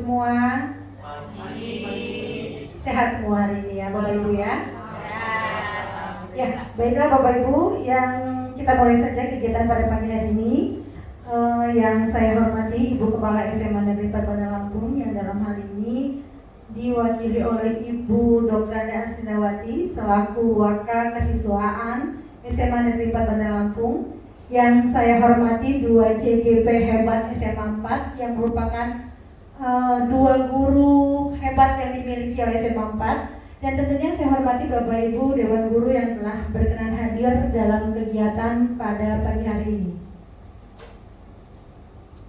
semua. Sehat semua hari ini ya Bapak Ibu ya. Ya, baiklah Bapak Ibu, yang kita mulai saja kegiatan pada pagi hari ini. Yang saya hormati Ibu Kepala SMA Negeri 4 Bandar Lampung, yang dalam hal ini diwakili oleh Ibu Dr. Asnawati selaku Waka Kesiswaan SMA Negeri 4 Bandar Lampung. Yang saya hormati 2 CGP hebat SMA 4 yang merupakan 2 guru hebat yang dimiliki oleh SMA 4. Dan tentunya saya hormati Bapak Ibu Dewan Guru yang telah berkenan hadir dalam kegiatan pada pagi hari ini.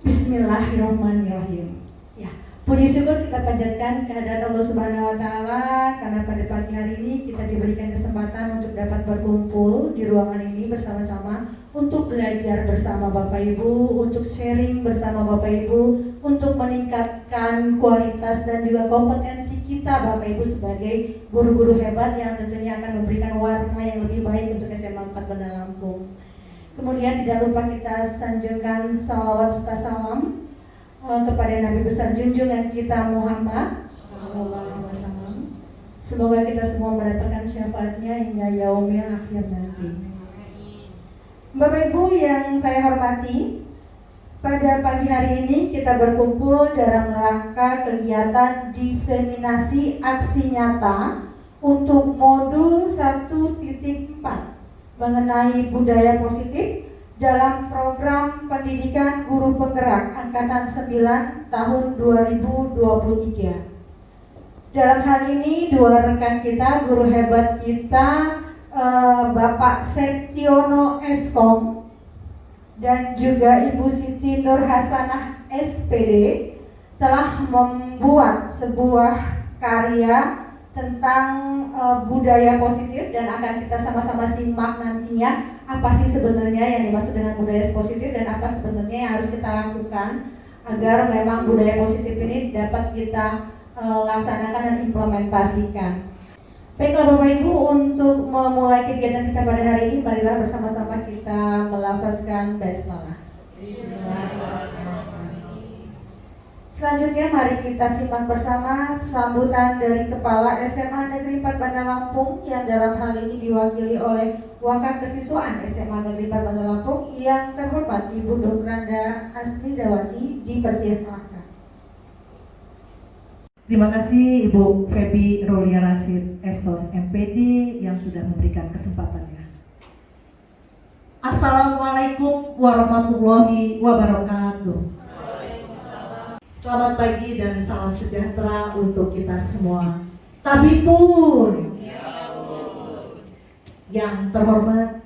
Bismillahirrahmanirrahim. Ya, puji syukur kita panjatkan kehadirat Allah Subhanahu wa taala karena pada pagi hari ini kita diberikan kesempatan untuk dapat berkumpul di ruangan ini bersama-sama untuk belajar bersama Bapak Ibu, untuk sharing bersama Bapak Ibu, untuk meningkatkan kualitas dan juga kompetensi kita Bapak Ibu sebagai guru-guru hebat yang tentunya akan memberikan warna yang lebih baik untuk SMA 4 Bandar Lampung. Kemudian tidak lupa kita sanjungkan salawat serta salam kepada Nabi besar junjungan kita Muhammad SAW. Semoga kita semua mendapatkan syafaatnya hingga yaumil akhir nanti. Bapak Ibu yang saya hormati, pada pagi hari ini kita berkumpul dalam rangka kegiatan diseminasi aksi nyata untuk modul 1.4 mengenai budaya positif dalam program pendidikan guru penggerak angkatan 9 tahun 2023. Dalam hal ini 2 rekan kita, guru hebat kita, Bapak Septiono Eskom dan juga Ibu Siti Nur Hasanah SPD telah membuat sebuah karya tentang budaya positif, dan akan kita sama-sama simak nantinya apa sih sebenarnya yang dimaksud dengan budaya positif dan apa sebenarnya yang harus kita lakukan agar memang budaya positif ini dapat kita laksanakan dan implementasikan. Baiklah Bapak Ibu, untuk memulai kegiatan kita pada hari ini, marilah bersama-sama kita melafazkan basmalah. Selanjutnya mari kita simak bersama sambutan dari Kepala SMA Negeri 4 Bandar Lampung yang dalam hal ini diwakili oleh Waka Kesiswaan SMA Negeri 4 Bandar Lampung yang terhormat Ibu Dr. Asnawati dipersilakan. Terima kasih Ibu Febi Rolia Rasid SOS MPD yang sudah memberikan kesempatannya. Assalamualaikum warahmatullahi wabarakatuh. Selamat pagi dan salam sejahtera untuk kita semua. Tabipun. Yang terhormat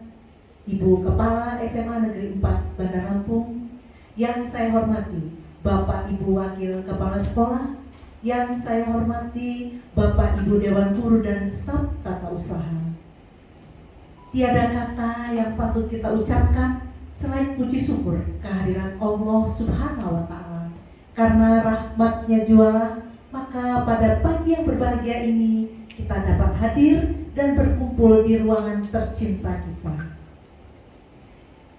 Ibu Kepala SMA Negeri 4 Bandar Lampung, yang saya hormati Bapak Ibu Wakil Kepala Sekolah, yang saya hormati Bapak Ibu Dewan Guru dan staf tata usaha. Tiada kata yang patut kita ucapkan selain puji syukur kehadiran Allah Subhanahu wa taala. Karena rahmatnya jualah, maka pada pagi yang berbahagia ini kita dapat hadir dan berkumpul di ruangan tercinta kita.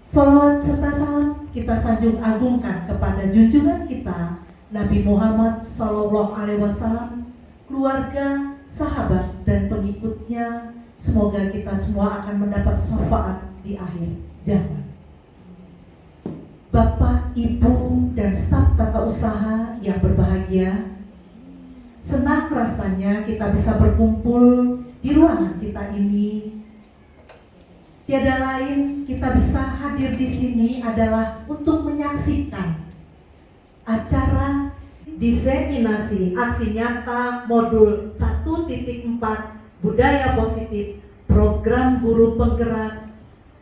Salawat serta salam kita sanjung agungkan kepada junjungan kita Nabi Muhammad SAW, keluarga, sahabat, dan pengikutnya. Semoga kita semua akan mendapat syafaat di akhir zaman. Bapak, Ibu, dan staf tata usaha yang berbahagia, senang rasanya kita bisa berkumpul di ruangan kita ini. Tiada lain kita bisa hadir di sini adalah untuk menyaksikan acara diseminasi aksi nyata modul 1.4 budaya positif program guru penggerak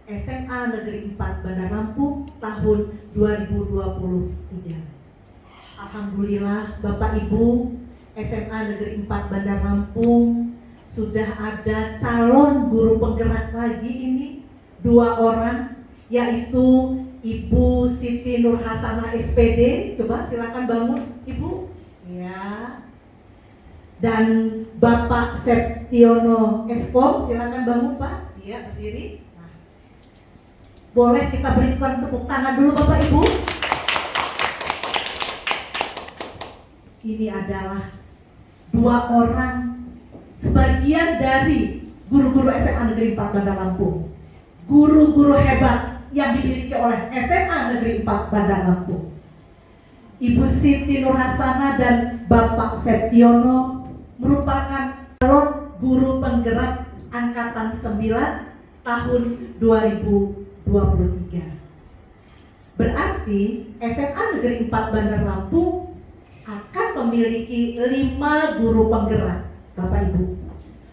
SMA Negeri 4 Bandar Lampung tahun 2023. Alhamdulillah Bapak Ibu, SMA Negeri 4 Bandar Lampung sudah ada calon guru penggerak lagi ini, 2 orang, yaitu Ibu Siti Nur Hasanah SPD. Coba silakan bangun Ibu. Ya. Dan Bapak Septiono Eskom, silakan bangun Pak. Iya, berdiri. Boleh kita berikan tepuk tangan dulu Bapak Ibu. ini adalah 2 orang sebagian dari guru-guru SMA Negeri 4 Bandar Lampung. Guru-guru hebat yang dimiliki oleh SMA Negeri 4 Bandar Lampung. Ibu Siti Nurhasana dan Bapak Septiono merupakan calon guru penggerak Angkatan 9 tahun 2023. Berarti SMA Negeri 4 Bandar Lampung akan memiliki 5 guru penggerak, Bapak Ibu.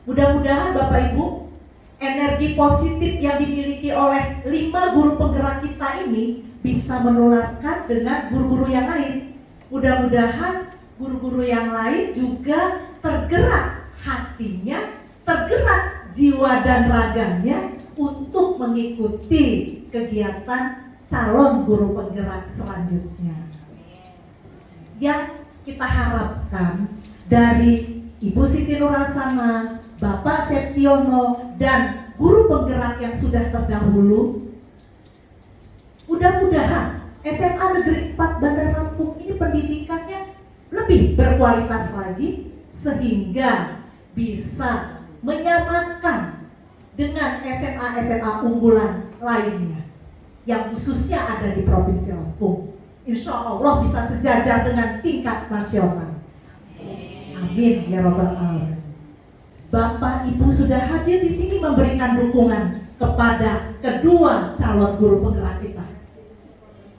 Mudah-mudahan Bapak Ibu, energi positif yang dimiliki oleh 5 guru penggerak kita ini bisa menularkan dengan guru-guru yang lain. Mudah-mudahan guru-guru yang lain juga tergerak hatinya, tergerak jiwa dan raganya untuk mengikuti kegiatan calon guru penggerak selanjutnya. Yang kita harapkan dari Ibu Siti Nurhasana, Bapak Septiono, dan guru penggerak yang sudah terdahulu, mudah-mudahan SMA Negeri 4 Bandar Lampung ini pendidikannya lebih berkualitas lagi sehingga bisa menyamakan dengan SMA-SMA unggulan lainnya yang khususnya ada di Provinsi Lampung. Insya Allah bisa sejajar dengan tingkat nasional. Amin ya Rabbal Alamin. Bapak Ibu sudah hadir di sini memberikan dukungan kepada kedua calon guru penggerak kita.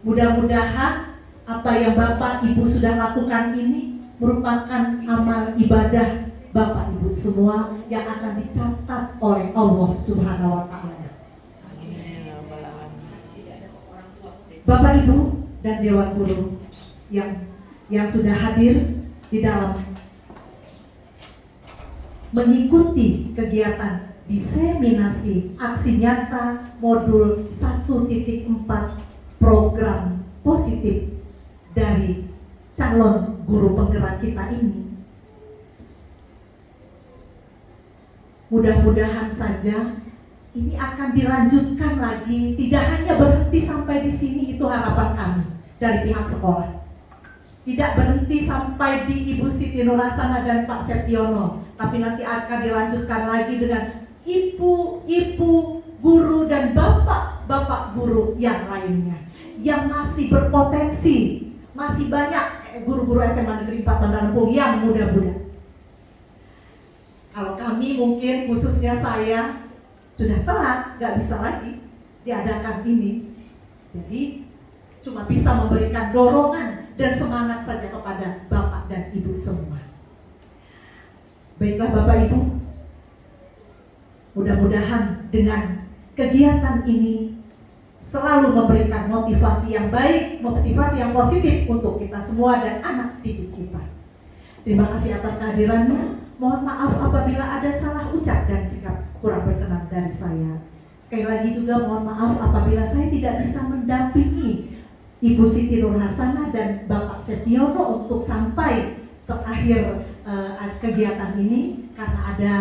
Mudah-mudahan apa yang Bapak Ibu sudah lakukan ini merupakan amal ibadah Bapak Ibu semua yang akan dicatat oleh Allah Subhanahu wa Ta'ala. Bapak Ibu dan Dewan Guru yang sudah hadir di dalam mengikuti kegiatan diseminasi aksi nyata modul 1.4 program positif dari calon guru penggerak kita ini. Mudah-mudahan saja ini akan dilanjutkan lagi, tidak hanya berhenti sampai di sini, itu harapan kami dari pihak sekolah. Tidak berhenti sampai di Ibu Siti Nurhasana dan Pak Septiono, tapi nanti akan dilanjutkan lagi dengan ibu-ibu guru dan bapak-bapak guru yang lainnya yang masih berpotensi. Masih banyak guru-guru SMA Negeri 4 Bandar Lampung yang muda-muda. Kalau kami mungkin khususnya saya sudah telat, gak bisa lagi diadakan ini. Jadi cuma bisa memberikan dorongan dan semangat saja kepada Bapak dan Ibu semua. Baiklah Bapak Ibu, mudah-mudahan dengan kegiatan ini selalu memberikan motivasi yang baik, motivasi yang positif untuk kita semua dan anak didik kita. Terima kasih atas kehadirannya. Mohon maaf apabila ada salah ucap dan sikap kurang berkenan dari saya. Sekali lagi juga mohon maaf apabila saya tidak bisa mendampingi Ibu Siti Nurhasana dan Bapak Septiono untuk sampai terakhir kegiatan ini karena ada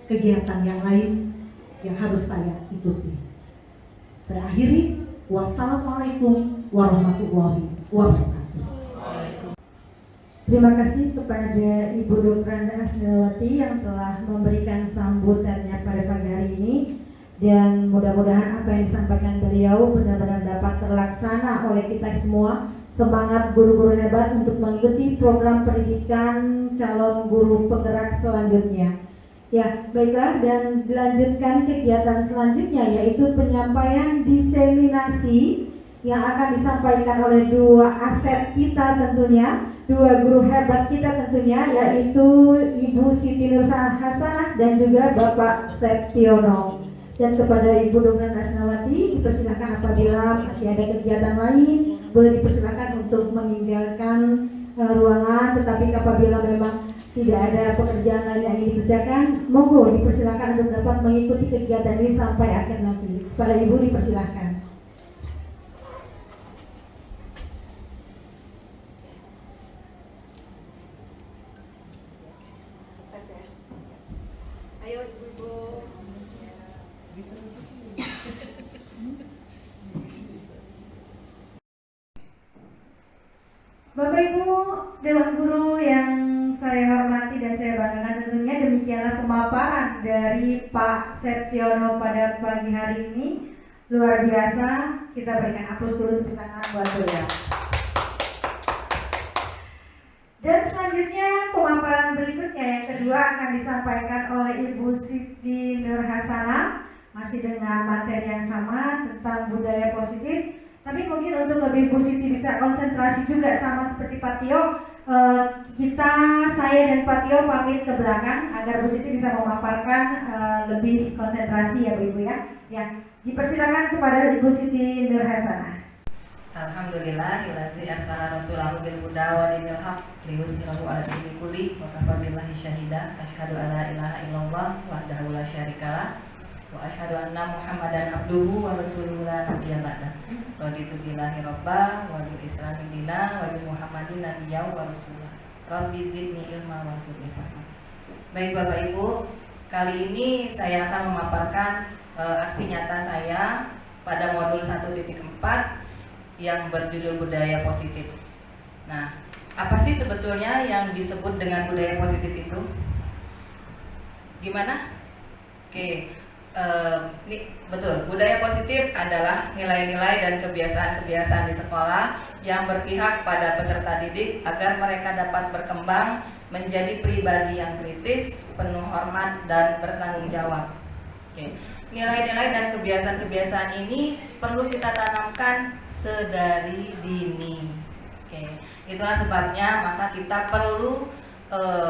kegiatan yang lain yang harus saya ikuti. Saya akhiri. Wassalamualaikum warahmatullahi wabarakatuh. Terima kasih kepada Ibu Dr. Anda Asnawati yang telah memberikan sambutannya pada pagi hari ini, dan mudah-mudahan apa yang disampaikan beliau benar-benar dapat terlaksana oleh kita semua. Semangat guru-guru hebat untuk mengikuti program pendidikan calon guru penggerak selanjutnya. Ya, baiklah, dan dilanjutkan kegiatan selanjutnya yaitu penyampaian diseminasi yang akan disampaikan oleh 2 aset kita tentunya, 2 guru hebat kita tentunya, yaitu Ibu Siti Nurhasana dan juga Bapak Septiono. Dan kepada Ibu Dr. Asnawati dipersilakan apabila masih ada kegiatan lain boleh dipersilakan untuk meninggalkan ruangan, tetapi apabila memang tidak ada pekerjaan lain yang ingin dikerjakan, monggo dipersilakan untuk dapat mengikuti kegiatan ini sampai akhir nanti. Para Ibu dipersilakan. Sukses ya. Ayo Ibu-ibu. Bapak Ibu Dewan Guru yang saya hormati dan saya banggakan, tentunya demikianlah pemaparan dari Pak Septiono pada pagi hari ini. Luar biasa, kita berikan aplaus dulu, tepuk tangan buat beliau. Dan selanjutnya pemaparan berikutnya yang kedua akan disampaikan oleh Ibu Siti Nur Hasanah, masih dengan materi yang sama tentang budaya positif. Tapi mungkin untuk lebih Bu Siti bisa konsentrasi juga sama seperti Pak Tio, saya dan Pak Tio pamit ke belakang agar Bu Siti bisa memaparkan lebih konsentrasi ya Bu Ibu ya. Ya, dipersilakan kepada Ibu Siti Nur Hasanah. Alhamdulillahilladzi arsala rasulahu bil huda wa dinil haq liyuzhirahu 'ala dini kulli wa kafa billahi syahida. Asyhadu an la ilaha illallah wahdahu la syarikalah wa asyhadu anna Muhammadan abduhu wa rasuluhu la nabiyya ba'da. Raditu billahi rabba wa bil islami dina wa bi Muhammadin nabiyya wa rasulah. Rabbi zidni ilma warzuqni fahma. Baik Bapak Ibu, kali ini saya akan memaparkan aksi nyata saya pada modul 1.4 yang berjudul budaya positif. Nah, apa sih sebetulnya yang disebut dengan budaya positif itu? Gimana? Oke, betul. Budaya positif adalah nilai-nilai dan kebiasaan-kebiasaan di sekolah yang berpihak pada peserta didik agar mereka dapat berkembang menjadi pribadi yang kritis, penuh hormat dan bertanggung jawab. Oke. Nilai-nilai dan kebiasaan-kebiasaan ini perlu kita tanamkan sedari dini. Oke, itulah sebabnya maka kita perlu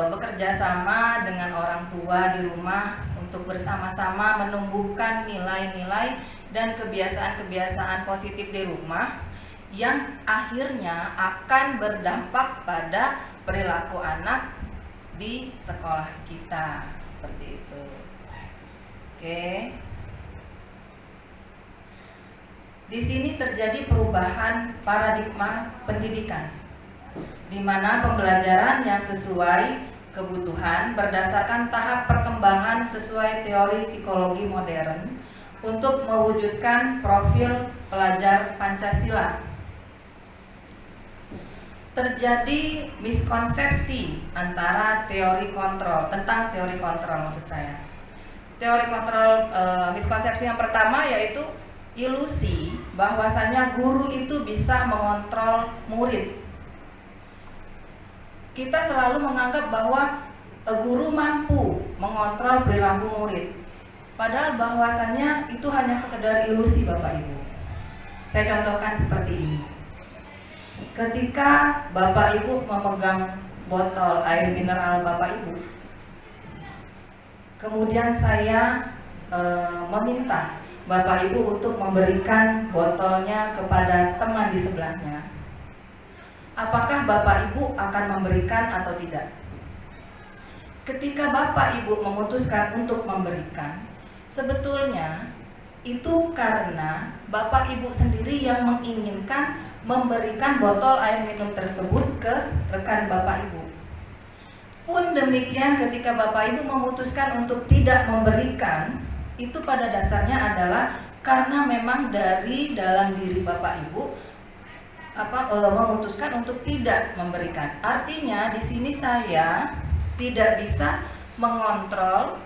bekerja sama dengan orang tua di rumah untuk bersama-sama menumbuhkan nilai-nilai dan kebiasaan-kebiasaan positif di rumah yang akhirnya akan berdampak pada perilaku anak di sekolah kita, seperti itu. Oke. Di sini terjadi perubahan paradigma pendidikan, di mana pembelajaran yang sesuai kebutuhan berdasarkan tahap perkembangan sesuai teori psikologi modern untuk mewujudkan profil pelajar Pancasila. Terjadi miskonsepsi antara teori kontrol, tentang teori kontrol maksud saya. Teori kontrol, miskonsepsi yang pertama yaitu ilusi bahwasannya guru itu bisa mengontrol murid. Kita selalu menganggap bahwa guru mampu mengontrol perilaku murid. Padahal bahwasannya itu hanya sekedar ilusi Bapak Ibu. Saya contohkan seperti ini. Ketika Bapak Ibu memegang botol air mineral Bapak Ibu, kemudian saya meminta Bapak Ibu untuk memberikan botolnya kepada teman di sebelahnya. Apakah Bapak Ibu akan memberikan atau tidak? Ketika Bapak Ibu memutuskan untuk memberikan, sebetulnya itu karena Bapak Ibu sendiri yang menginginkan memberikan botol air minum tersebut ke rekan Bapak Ibu. Pun demikian ketika Bapak Ibu memutuskan untuk tidak memberikan, itu pada dasarnya adalah karena memang dari dalam diri Bapak Ibu memutuskan untuk tidak memberikan. Artinya di sini saya tidak bisa mengontrol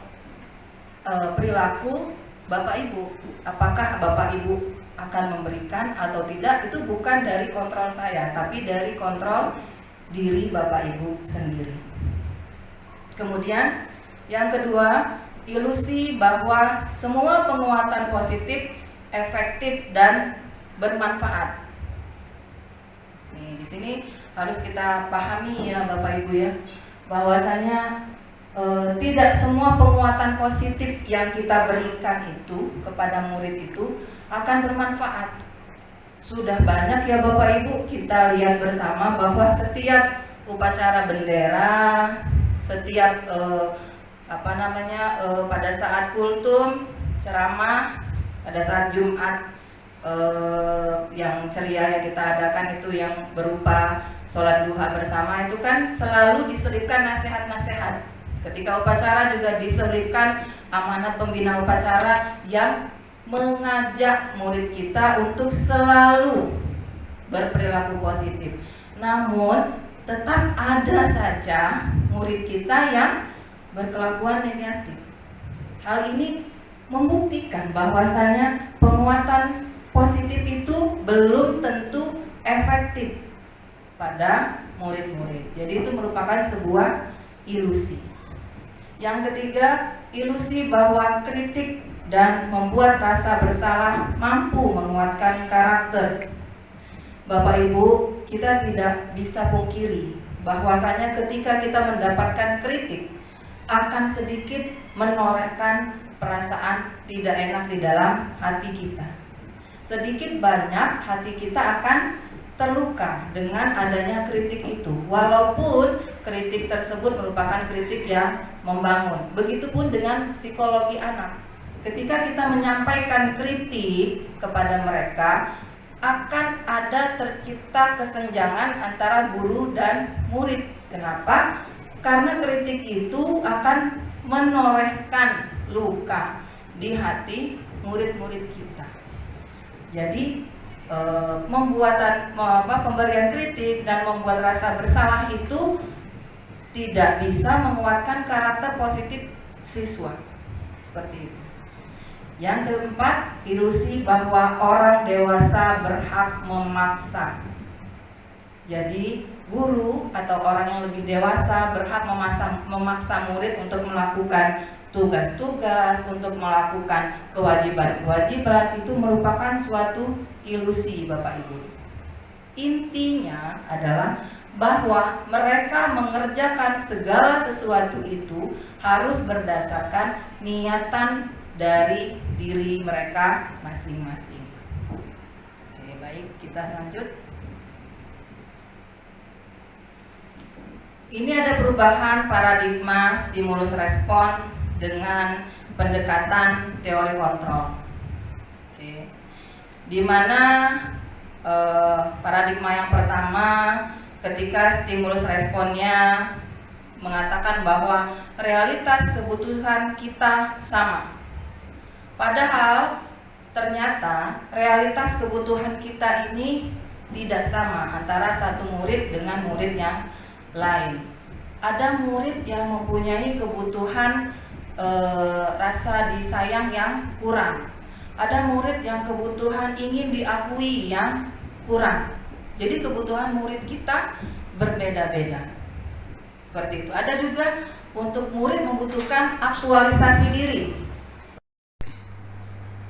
perilaku Bapak Ibu. Apakah Bapak Ibu akan memberikan atau tidak, itu bukan dari kontrol saya, tapi dari kontrol diri Bapak Ibu sendiri. Kemudian yang kedua, ilusi bahwa semua penguatan positif efektif dan bermanfaat. Nih, di sini harus kita pahami ya Bapak Ibu ya, bahwasanya tidak semua penguatan positif yang kita berikan itu kepada murid itu akan bermanfaat. Sudah banyak ya Bapak Ibu kita lihat bersama bahwa setiap upacara bendera, setiap pada saat kultum, ceramah, pada saat Jumat yang ceria yang kita adakan itu yang berupa sholat duha bersama, itu kan selalu diselipkan nasihat-nasihat. Ketika upacara juga diselipkan amanat pembina upacara yang mengajak murid kita untuk selalu berperilaku positif. namun tetap ada saja murid kita yang berkelakuan negatif. Hal ini membuktikan bahwasanya penguatan positif itu belum tentu efektif pada murid-murid. Jadi itu merupakan sebuah ilusi. Yang ketiga, ilusi bahwa kritik dan membuat rasa bersalah mampu menguatkan karakter. Bapak Ibu, kita tidak bisa pungkiri bahwasanya ketika kita mendapatkan kritik akan sedikit menorehkan perasaan tidak enak di dalam hati kita. Sedikit banyak hati kita akan terluka dengan adanya kritik itu, walaupun kritik tersebut merupakan kritik yang membangun. Begitupun dengan psikologi anak. Ketika kita menyampaikan kritik kepada mereka, akan ada tercipta kesenjangan antara guru dan murid. Kenapa? Karena kritik itu akan menorehkan luka di hati murid-murid kita. Jadi pemberian kritik dan membuat rasa bersalah itu tidak bisa menguatkan karakter positif siswa. Seperti itu. Yang keempat, ilusi bahwa orang dewasa berhak memaksa. Jadi guru atau orang yang lebih dewasa berhak memaksa murid untuk melakukan tugas-tugas, untuk melakukan kewajiban-kewajiban. Itu merupakan suatu ilusi, Bapak Ibu. Intinya adalah bahwa mereka mengerjakan segala sesuatu itu harus berdasarkan niatan dari diri mereka masing-masing. Oke, baik, kita lanjut. Ini ada perubahan paradigma stimulus respon dengan pendekatan teori kontrol. Oke. Di mana paradigma yang pertama, ketika stimulus responnya mengatakan bahwa realitas kebutuhan kita sama. Padahal ternyata realitas kebutuhan kita ini tidak sama antara satu murid dengan murid yang lain. Ada murid yang mempunyai kebutuhan rasa disayang yang kurang. Ada murid yang kebutuhan ingin diakui yang kurang. Jadi kebutuhan murid kita berbeda-beda. Seperti itu. Ada juga untuk murid membutuhkan aktualisasi diri.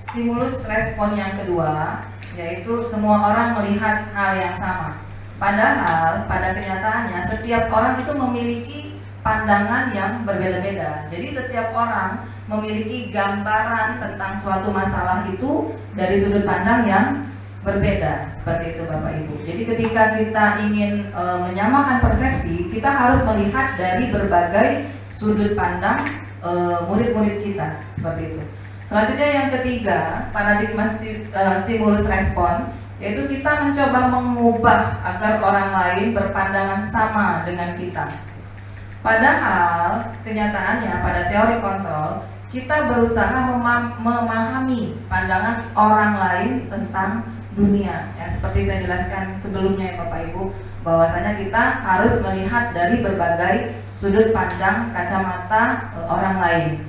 Stimulus respon yang kedua, yaitu semua orang melihat hal yang sama. Padahal pada kenyataannya setiap orang itu memiliki pandangan yang berbeda-beda. Jadi setiap orang memiliki gambaran tentang suatu masalah itu dari sudut pandang yang berbeda. Seperti itu Bapak Ibu. Jadi ketika kita ingin menyamakan persepsi, kita harus melihat dari berbagai sudut pandang murid-murid kita. Seperti itu. Selanjutnya yang ketiga, paradigma stimulus respon, yaitu kita mencoba mengubah agar orang lain berpandangan sama dengan kita. Padahal kenyataannya pada teori kontrol, kita berusaha memahami pandangan orang lain tentang dunia. Ya, seperti saya jelaskan sebelumnya ya Bapak Ibu, bahwasanya kita harus melihat dari berbagai sudut pandang kacamata orang lain.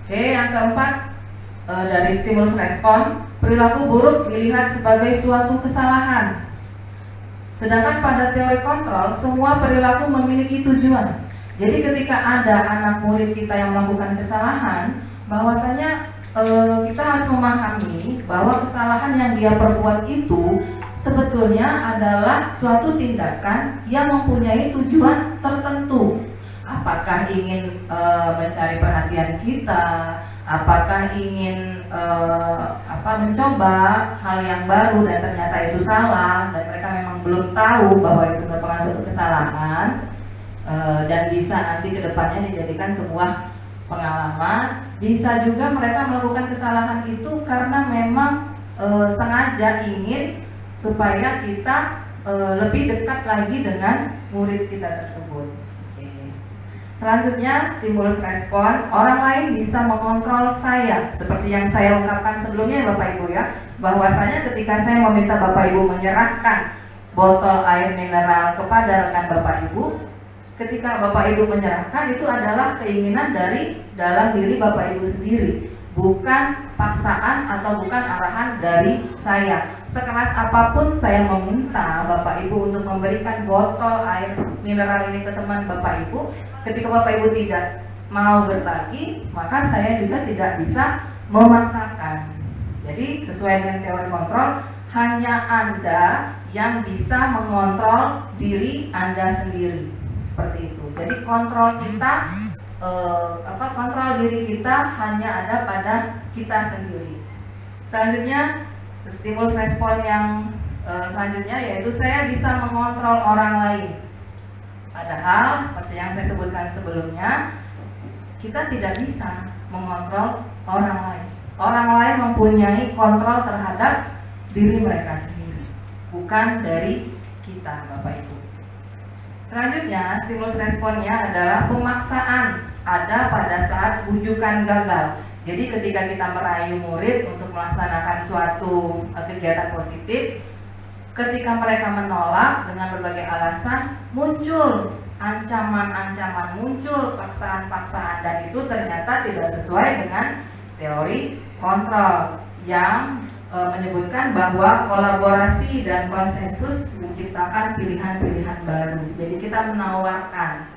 Oke, yang keempat, dari stimulus respon, perilaku buruk dilihat sebagai suatu kesalahan. Sedangkan pada teori kontrol, semua perilaku memiliki tujuan. Jadi ketika ada anak murid kita yang melakukan kesalahan, bahwasanya kita harus memahami bahwa kesalahan yang dia perbuat itu sebetulnya adalah suatu tindakan yang mempunyai tujuan tertentu. Apakah ingin mencari perhatian kita, apakah ingin mencoba hal yang baru dan ternyata itu salah, dan mereka memang belum tahu bahwa itu merupakan suatu kesalahan, dan bisa nanti kedepannya dijadikan sebuah pengalaman. Bisa juga mereka melakukan kesalahan itu karena memang sengaja ingin supaya kita lebih dekat lagi dengan murid kita tersebut. Selanjutnya, stimulus respon, orang lain bisa mengontrol saya. Seperti yang saya ungkapkan sebelumnya Bapak Ibu ya, bahwasanya ketika saya meminta Bapak Ibu menyerahkan botol air mineral kepada rekan Bapak Ibu, ketika Bapak Ibu menyerahkan itu adalah keinginan dari dalam diri Bapak Ibu sendiri, bukan paksaan atau bukan arahan dari saya. Sekeras apapun saya meminta Bapak Ibu untuk memberikan botol air mineral ini ke teman Bapak Ibu, ketika Bapak Ibu tidak mau berbagi, maka saya juga tidak bisa memaksakan. Jadi sesuai dengan teori kontrol, hanya Anda yang bisa mengontrol diri Anda sendiri, seperti itu. Jadi kontrol kita, kontrol diri kita hanya ada pada kita sendiri. Selanjutnya, stimulus respon yang selanjutnya yaitu saya bisa mengontrol orang lain. Padahal seperti yang saya sebutkan sebelumnya, kita tidak bisa mengontrol orang lain. Orang lain mempunyai kontrol terhadap diri mereka sendiri, bukan dari kita, Bapak Ibu. Selanjutnya, stimulus responnya adalah pemaksaan ada pada saat rujukan gagal. Jadi ketika kita merayu murid untuk melaksanakan suatu kegiatan positif, ketika mereka menolak dengan berbagai alasan, muncul ancaman-ancaman, muncul paksaan-paksaan, dan itu ternyata tidak sesuai dengan teori kontrol yang menyebutkan bahwa kolaborasi dan konsensus menciptakan pilihan-pilihan baru. Jadi kita menawarkan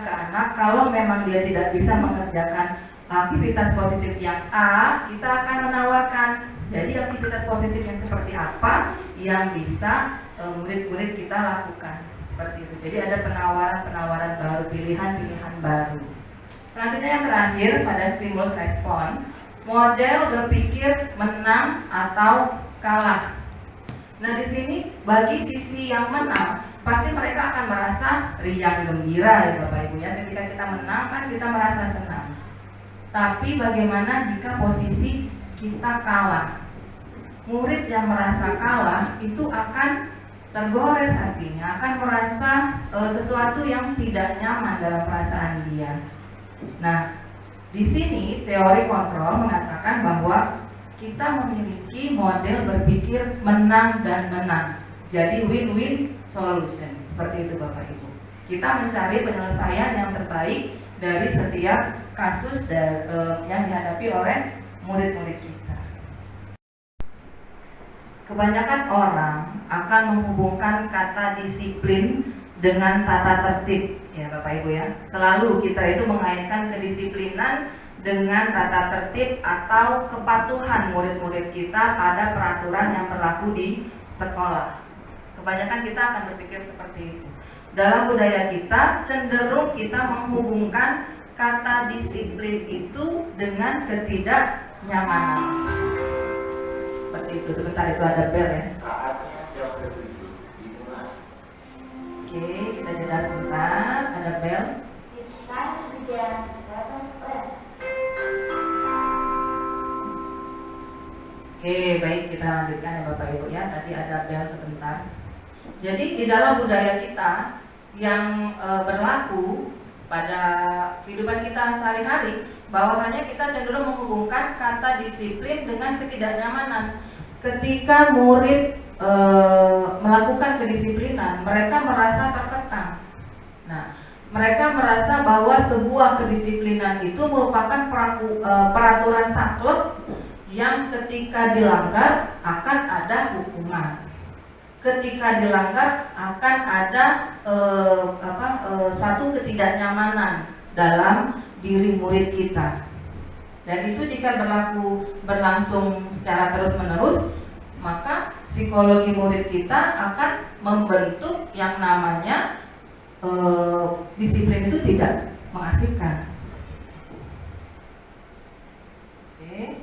ke anak, kalau memang dia tidak bisa mengerjakan aktivitas positif yang A, kita akan menawarkan jadi aktivitas positif yang seperti apa yang bisa murid-murid kita lakukan, seperti itu. Jadi ada penawaran-penawaran baru, pilihan-pilihan baru. Selanjutnya yang terakhir pada stimulus respon, model berpikir menang atau kalah. Nah di sini bagi sisi yang menang, pasti mereka akan merasa riang gembira ya Bapak Ibu ya. Ketika kita menang kan kita merasa senang. Tapi bagaimana jika posisi kita kalah? Murid yang merasa kalah itu akan tergores hatinya, akan merasa sesuatu yang tidak nyaman dalam perasaan dia. Nah, di sini teori kontrol mengatakan bahwa kita memiliki model berpikir menang dan menang. Jadi win-win solution, seperti itu Bapak Ibu. Kita mencari penyelesaian yang terbaik dari setiap kasus yang dihadapi oleh murid-murid kita. Kebanyakan orang akan menghubungkan kata disiplin dengan tata tertib, ya Bapak Ibu ya. Selalu kita itu mengaitkan kedisiplinan dengan tata tertib atau kepatuhan murid-murid kita pada peraturan yang berlaku di sekolah. Kebanyakan kita akan berpikir seperti itu. Dalam budaya kita cenderung kita menghubungkan kata disiplin itu dengan ketidaknyamanan. Seperti itu. Sebentar, itu ada bel ya. Oke, kita jeda sebentar, ada bel. Oke, baik, kita lanjutkan ya Bapak Ibu ya. Tadi ada bel sebentar. Jadi di dalam budaya kita yang berlaku pada kehidupan kita sehari-hari, bahwasanya kita cenderung menghubungkan kata disiplin dengan ketidaknyamanan. Ketika murid melakukan kedisiplinan, mereka merasa terkekang. Nah, mereka merasa bahwa sebuah kedisiplinan itu merupakan peraturan saklek yang ketika dilanggar akan ada hukuman. Ketika dilanggar akan ada suatu ketidaknyamanan dalam diri murid kita. Dan itu jika berlangsung secara terus-menerus, maka psikologi murid kita akan membentuk yang namanya disiplin itu tidak mengasihkan. Oke.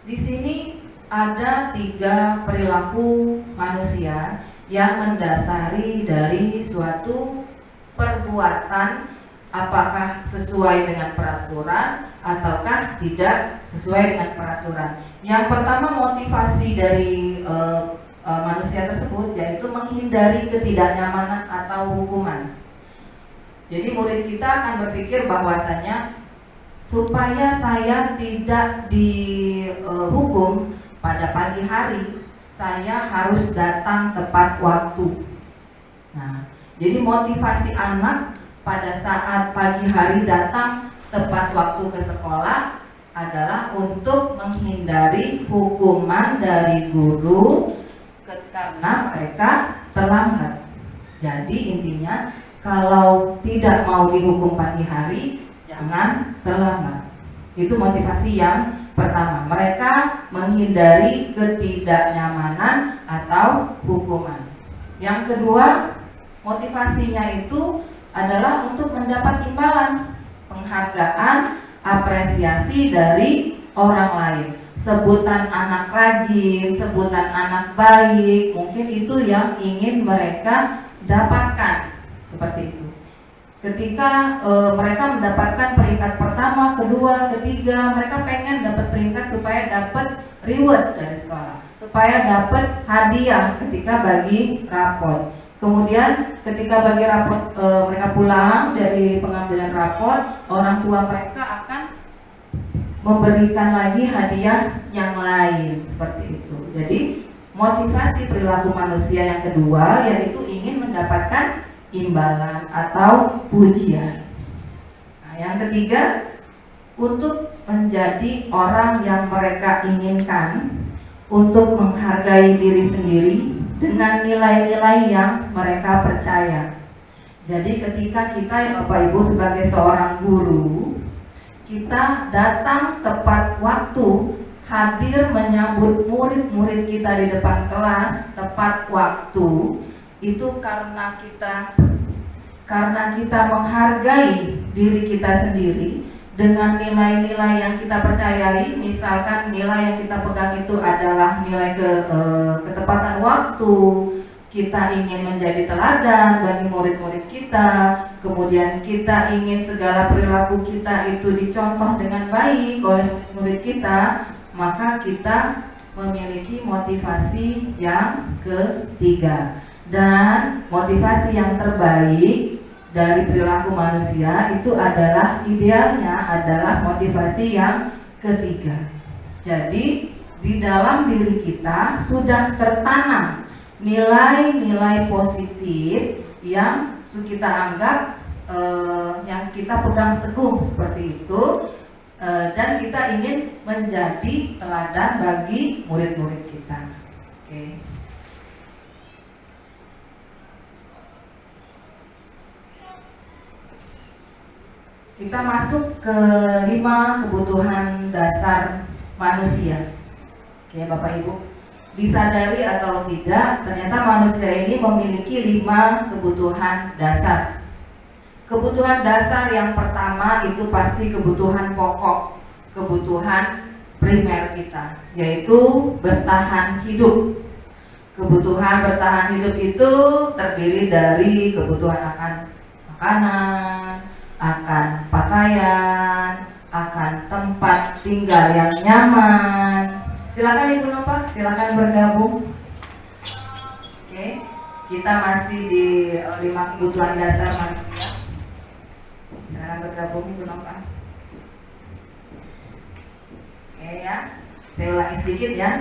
Di sini ada 3 perilaku manusia yang mendasari dari suatu perbuatan, apakah sesuai dengan peraturan ataukah tidak sesuai dengan peraturan. Yang pertama, motivasi dari manusia tersebut yaitu menghindari ketidaknyamanan atau hukuman. Jadi murid kita akan berpikir bahwasanya supaya saya tidak dihukum pada pagi hari, saya harus datang tepat waktu. Nah, jadi motivasi anak pada saat pagi hari datang tepat waktu ke sekolah adalah untuk menghindari hukuman dari guru karena mereka terlambat. Jadi intinya kalau tidak mau dihukum pagi hari, jangan terlambat. Itu motivasi yang pertama. Mereka menghindari ketidaknyamanan atau hukuman. Yang kedua, motivasinya itu adalah untuk mendapat imbalan, penghargaan, apresiasi dari orang lain. Sebutan anak rajin, sebutan anak baik, mungkin itu yang ingin mereka dapatkan. Seperti itu. Ketika mereka mendapatkan peringkat pertama, kedua, ketiga, mereka pengen dapat peringkat supaya dapat reward dari sekolah, supaya dapat hadiah ketika bagi rapot. Kemudian ketika bagi rapot, mereka pulang dari pengambilan rapot, orang tua mereka akan memberikan lagi hadiah yang lain, seperti itu. Jadi motivasi perilaku manusia yang kedua yaitu ingin mendapatkan imbalan atau pujian. Nah, yang ketiga, untuk menjadi orang yang mereka inginkan, untuk menghargai diri sendiri dengan nilai-nilai yang mereka percaya. Jadi ketika kita, Bapak Ibu, sebagai seorang guru, kita datang tepat waktu, hadir menyambut murid-murid kita di depan kelas tepat waktu, itu karena kita menghargai diri kita sendiri dengan nilai-nilai yang kita percayai. Misalkan nilai yang kita pegang itu adalah nilai ketepatan waktu, kita ingin menjadi teladan bagi murid-murid kita, kemudian kita ingin segala perilaku kita itu dicontoh dengan baik oleh murid-murid kita, maka kita memiliki motivasi yang ketiga. Dan motivasi yang terbaik dari perilaku manusia itu adalah, idealnya adalah motivasi yang ketiga. Jadi di dalam diri kita sudah tertanam nilai-nilai positif yang kita anggap yang kita pegang teguh seperti itu, dan kita ingin menjadi teladan bagi murid-murid kita. Oke. Kita masuk ke 5 kebutuhan dasar manusia. Oke, Bapak Ibu, disadari atau tidak, ternyata manusia ini memiliki 5 kebutuhan dasar. Kebutuhan dasar yang pertama itu pasti kebutuhan pokok, kebutuhan primer kita, yaitu bertahan hidup. Kebutuhan bertahan hidup itu terdiri dari kebutuhan akan makanan, akan pakaian, akan tempat tinggal yang nyaman. Silakan Ibu Nova, silakan bergabung. Oke, kita masih di 5 kebutuhan dasar manusia. Silakan bergabung Ibu Nova. Oke ya, saya ulangi sedikit ya.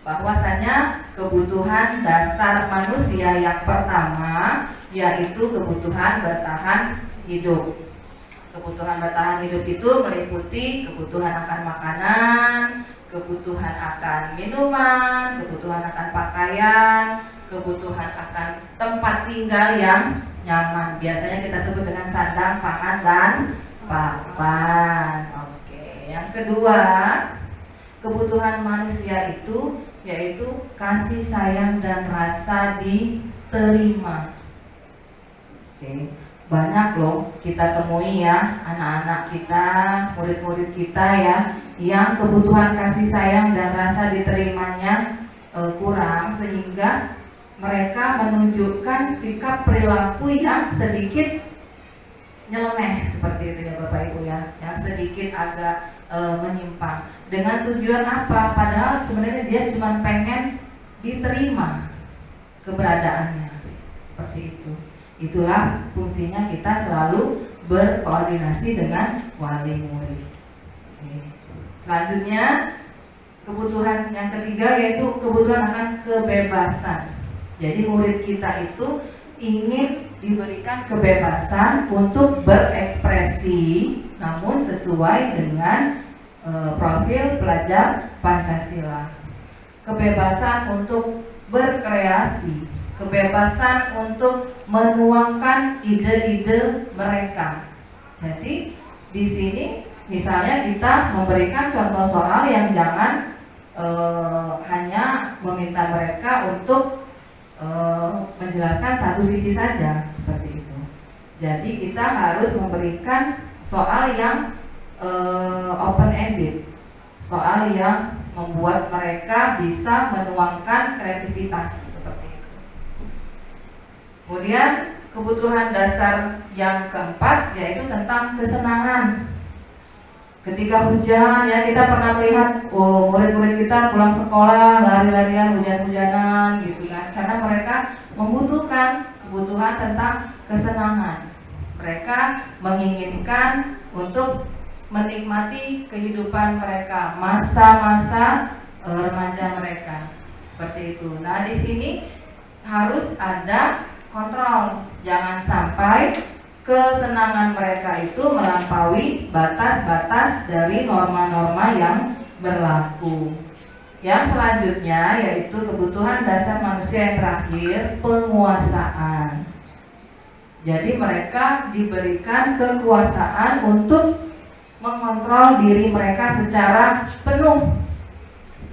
Bahwasanya kebutuhan dasar manusia yang pertama yaitu kebutuhan bertahan hidup. Kebutuhan bertahan hidup itu meliputi kebutuhan akan makanan, kebutuhan akan minuman, kebutuhan akan pakaian, kebutuhan akan tempat tinggal yang nyaman. Biasanya kita sebut dengan sandang, pangan, dan papan. Oke. Yang kedua, kebutuhan manusia itu yaitu kasih sayang dan rasa diterima. Oke. Banyak loh kita temui ya anak-anak kita, murid-murid kita ya, yang kebutuhan kasih sayang dan rasa diterimanya kurang, sehingga mereka menunjukkan sikap perilaku yang sedikit nyeleneh seperti itu ya Bapak Ibu ya, yang sedikit agak menyimpang. Dengan tujuan apa? Padahal sebenarnya dia cuma pengen diterima keberadaannya, seperti itu. Itulah fungsinya kita selalu berkoordinasi dengan wali murid. Oke. Selanjutnya Kebutuhan yang ketiga yaitu kebutuhan akan kebebasan. Jadi murid kita itu ingin diberikan kebebasan untuk berekspresi, namun sesuai dengan profil pelajar Pancasila. Kebebasan untuk berkreasi, kebebasan untuk menuangkan ide-ide mereka. Jadi di sini misalnya kita memberikan contoh soal yang jangan hanya meminta mereka untuk menjelaskan satu sisi saja, seperti itu. Jadi kita harus memberikan soal yang open ended, soal yang membuat mereka bisa menuangkan kreativitas, seperti itu. Kemudian kebutuhan dasar yang keempat yaitu tentang kesenangan. Ketika hujan, ya kita pernah melihat murid-murid kita pulang sekolah lari-larian, hujan-hujanan gitu kan, karena mereka membutuhkan kebutuhan tentang kesenangan. Mereka menginginkan untuk menikmati kehidupan mereka, masa-masa remaja mereka, seperti itu. Nah, di sini harus ada kontrol, jangan sampai kesenangan mereka itu melampaui batas-batas dari norma-norma yang berlaku. Yang selanjutnya yaitu kebutuhan dasar manusia yang terakhir, penguasaan. Jadi mereka diberikan kekuasaan untuk mengontrol diri mereka secara penuh.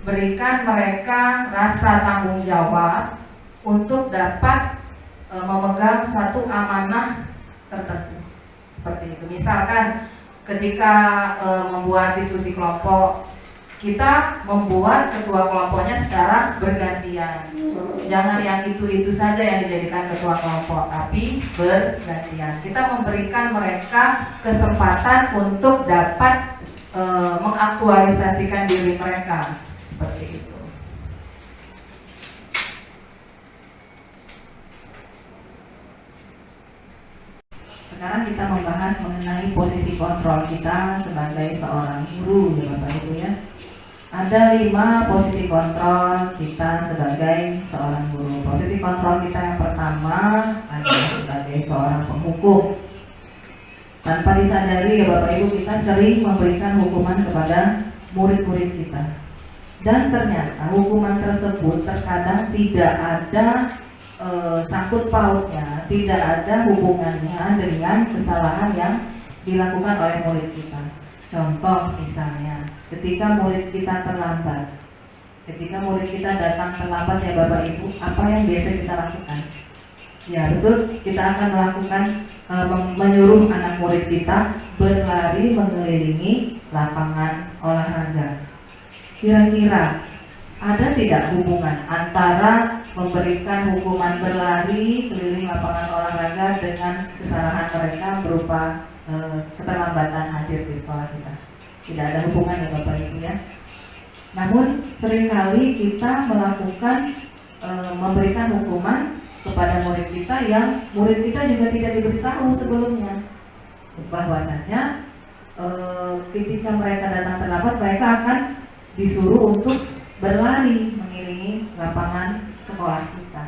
Berikan mereka rasa tanggung jawab untuk dapat memegang suatu amanah tertentu, seperti itu. Misalkan ketika membuat diskusi kelompok, kita membuat ketua kelompoknya secara bergantian. Jangan yang itu saja yang dijadikan ketua kelompok, tapi bergantian. Kita memberikan mereka kesempatan untuk dapat mengaktualisasikan diri mereka, seperti itu. Sekarang kita membahas mengenai posisi kontrol kita sebagai seorang guru, ya Bapak Ibu ya. Ada 5 posisi kontrol kita sebagai seorang guru. Posisi kontrol kita yang pertama adalah sebagai seorang penghukum. Tanpa disadari ya Bapak Ibu, kita sering memberikan hukuman kepada murid-murid kita. Dan ternyata hukuman tersebut terkadang tidak ada sangkut pautnya, tidak ada hubungannya dengan kesalahan yang dilakukan oleh murid kita. Contoh misalnya, ketika murid kita terlambat, ketika murid kita datang terlambat ya Bapak Ibu, apa yang biasa kita lakukan? Ya betul, kita akan melakukan menyuruh anak murid kita berlari mengelilingi lapangan olahraga. Kira-kira ada tidak hubungan antara memberikan hukuman berlari keliling lapangan olahraga dengan kesalahan mereka berupa keterlambatan hadir di sekolah kita? Tidak ada hubungan ya Bapak Ibu ya. Namun seringkali kita melakukan memberikan hukuman kepada murid kita yang murid kita juga tidak diberitahu sebelumnya bahwasanya ketika mereka datang terlambat, mereka akan disuruh untuk berlari mengiringi lapangan sekolah kita.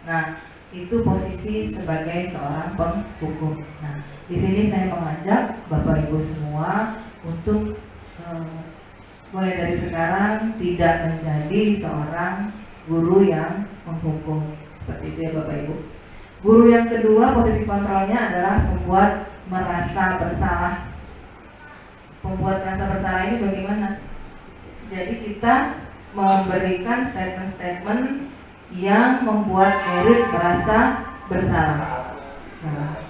Nah, itu posisi sebagai seorang penghukum. Nah, di sini saya mengajak Bapak Ibu semua untuk mulai dari sekarang tidak menjadi seorang guru yang menghukum. Seperti itu ya Bapak Ibu. Guru yang kedua posisi kontrolnya adalah membuat merasa bersalah. Membuat merasa bersalah ini bagaimana? Jadi kita memberikan statement-statement yang membuat murid merasa bersalah. Nah,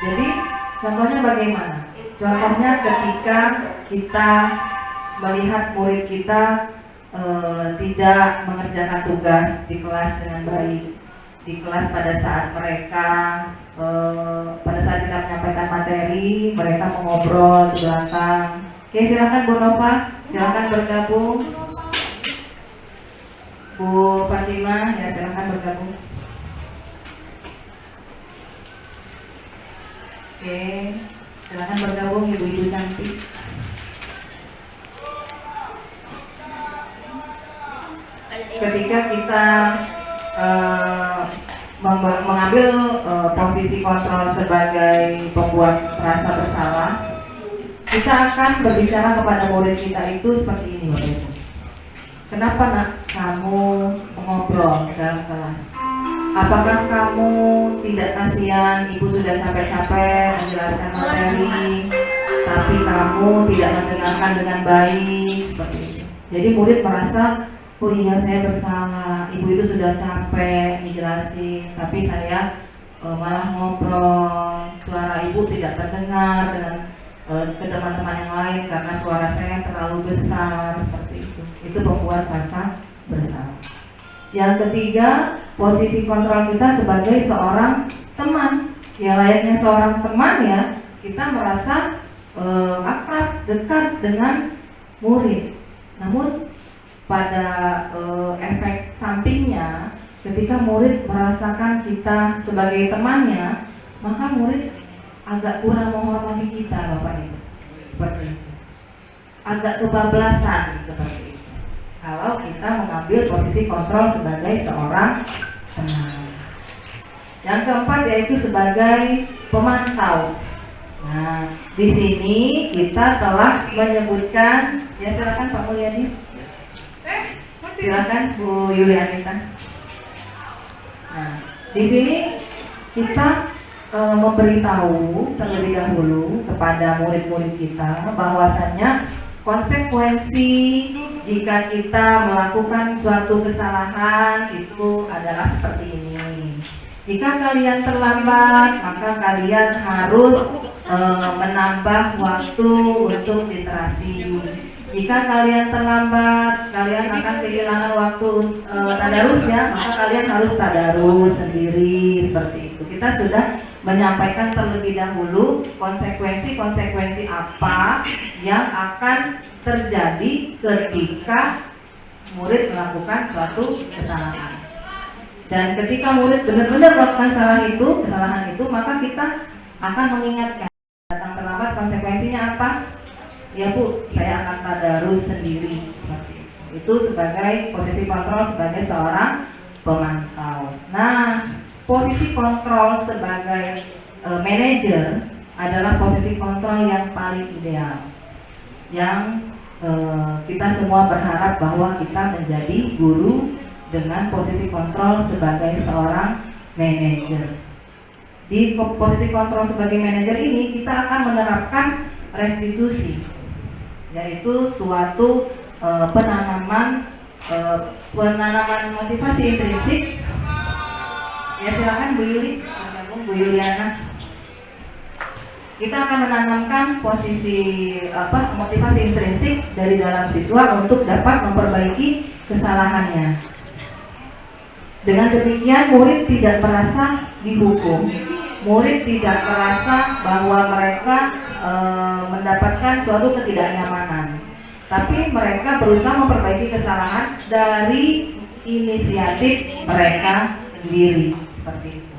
jadi contohnya bagaimana? Contohnya ketika kita melihat murid kita tidak mengerjakan tugas di kelas dengan baik, di kelas pada saat mereka pada saat kita menyampaikan materi, mereka mengobrol di belakang. Oke, silakan Bu Nova, silakan bergabung. Bu Fatima, ya silakan bergabung. Oke, silakan bergabung ibu-ibu cantik. ketika kita mengambil posisi kontrol sebagai pembuat rasa bersalah, kita akan berbicara kepada murid kita itu seperti ini, Bapak Ibu. Kenapa nak kamu ngobrol dalam kelas? Apakah kamu tidak kasihan, ibu sudah capek-capek menjelaskan materi, tapi kamu tidak mendengarkan dengan baik, seperti itu. Jadi murid merasa, oh iya saya bersalah, ibu itu sudah capek dijelasin, tapi saya malah ngobrol, suara ibu tidak terdengar dengan ke teman-teman yang lain karena suara saya terlalu besar, seperti itu. Itu membuat rasa bersalah. Yang ketiga, posisi kontrol kita sebagai seorang teman. Ya layaknya seorang teman ya, kita merasa akrab, dekat dengan murid. Namun pada efek sampingnya, ketika murid merasakan kita sebagai temannya, maka murid agak kurang menghormati kita, Bapak Ibu. Seperti itu. Agak kebablasan seperti itu. Kalau kita mengambil posisi kontrol sebagai seorang teman. Yang keempat yaitu sebagai pemantau. Nah, di sini kita telah menyebutkan, ya silakan Pak Mulyadi. Silakan Bu Yulianita. Nah, di sini kita memberitahu terlebih dahulu kepada murid-murid kita bahwasannya konsekuensi jika kita melakukan suatu kesalahan itu adalah seperti ini. Jika kalian terlambat, maka kalian harus menambah waktu untuk literasi. Jika kalian terlambat, kalian akan kehilangan waktu tadarus ya, maka kalian harus tadarus sendiri, seperti itu. Kita sudah menyampaikan terlebih dahulu konsekuensi-konsekuensi apa yang akan terjadi ketika murid melakukan suatu kesalahan. Dan ketika murid benar-benar melakukan kesalahan itu, maka kita akan mengingatkan datang terlambat konsekuensinya apa? Ya Bu, saya akan tadarus sendiri. Itu sebagai posisi kontrol sebagai seorang pemantau. Nah, posisi kontrol sebagai manajer adalah posisi kontrol yang paling ideal, yang kita semua berharap bahwa kita menjadi guru dengan posisi kontrol sebagai seorang manajer. Di posisi kontrol sebagai manajer ini kita akan menerapkan restitusi, yaitu suatu penanaman motivasi intrinsik. Ya silakan Bu Yuli, bergabung Bu Yuliana. Kita akan menanamkan posisi motivasi intrinsik dari dalam siswa untuk dapat memperbaiki kesalahannya. Dengan demikian murid tidak merasa dihukum, murid tidak merasa bahwa mereka mendapatkan suatu ketidaknyamanan, tapi mereka berusaha memperbaiki kesalahan dari inisiatif mereka sendiri, seperti itu.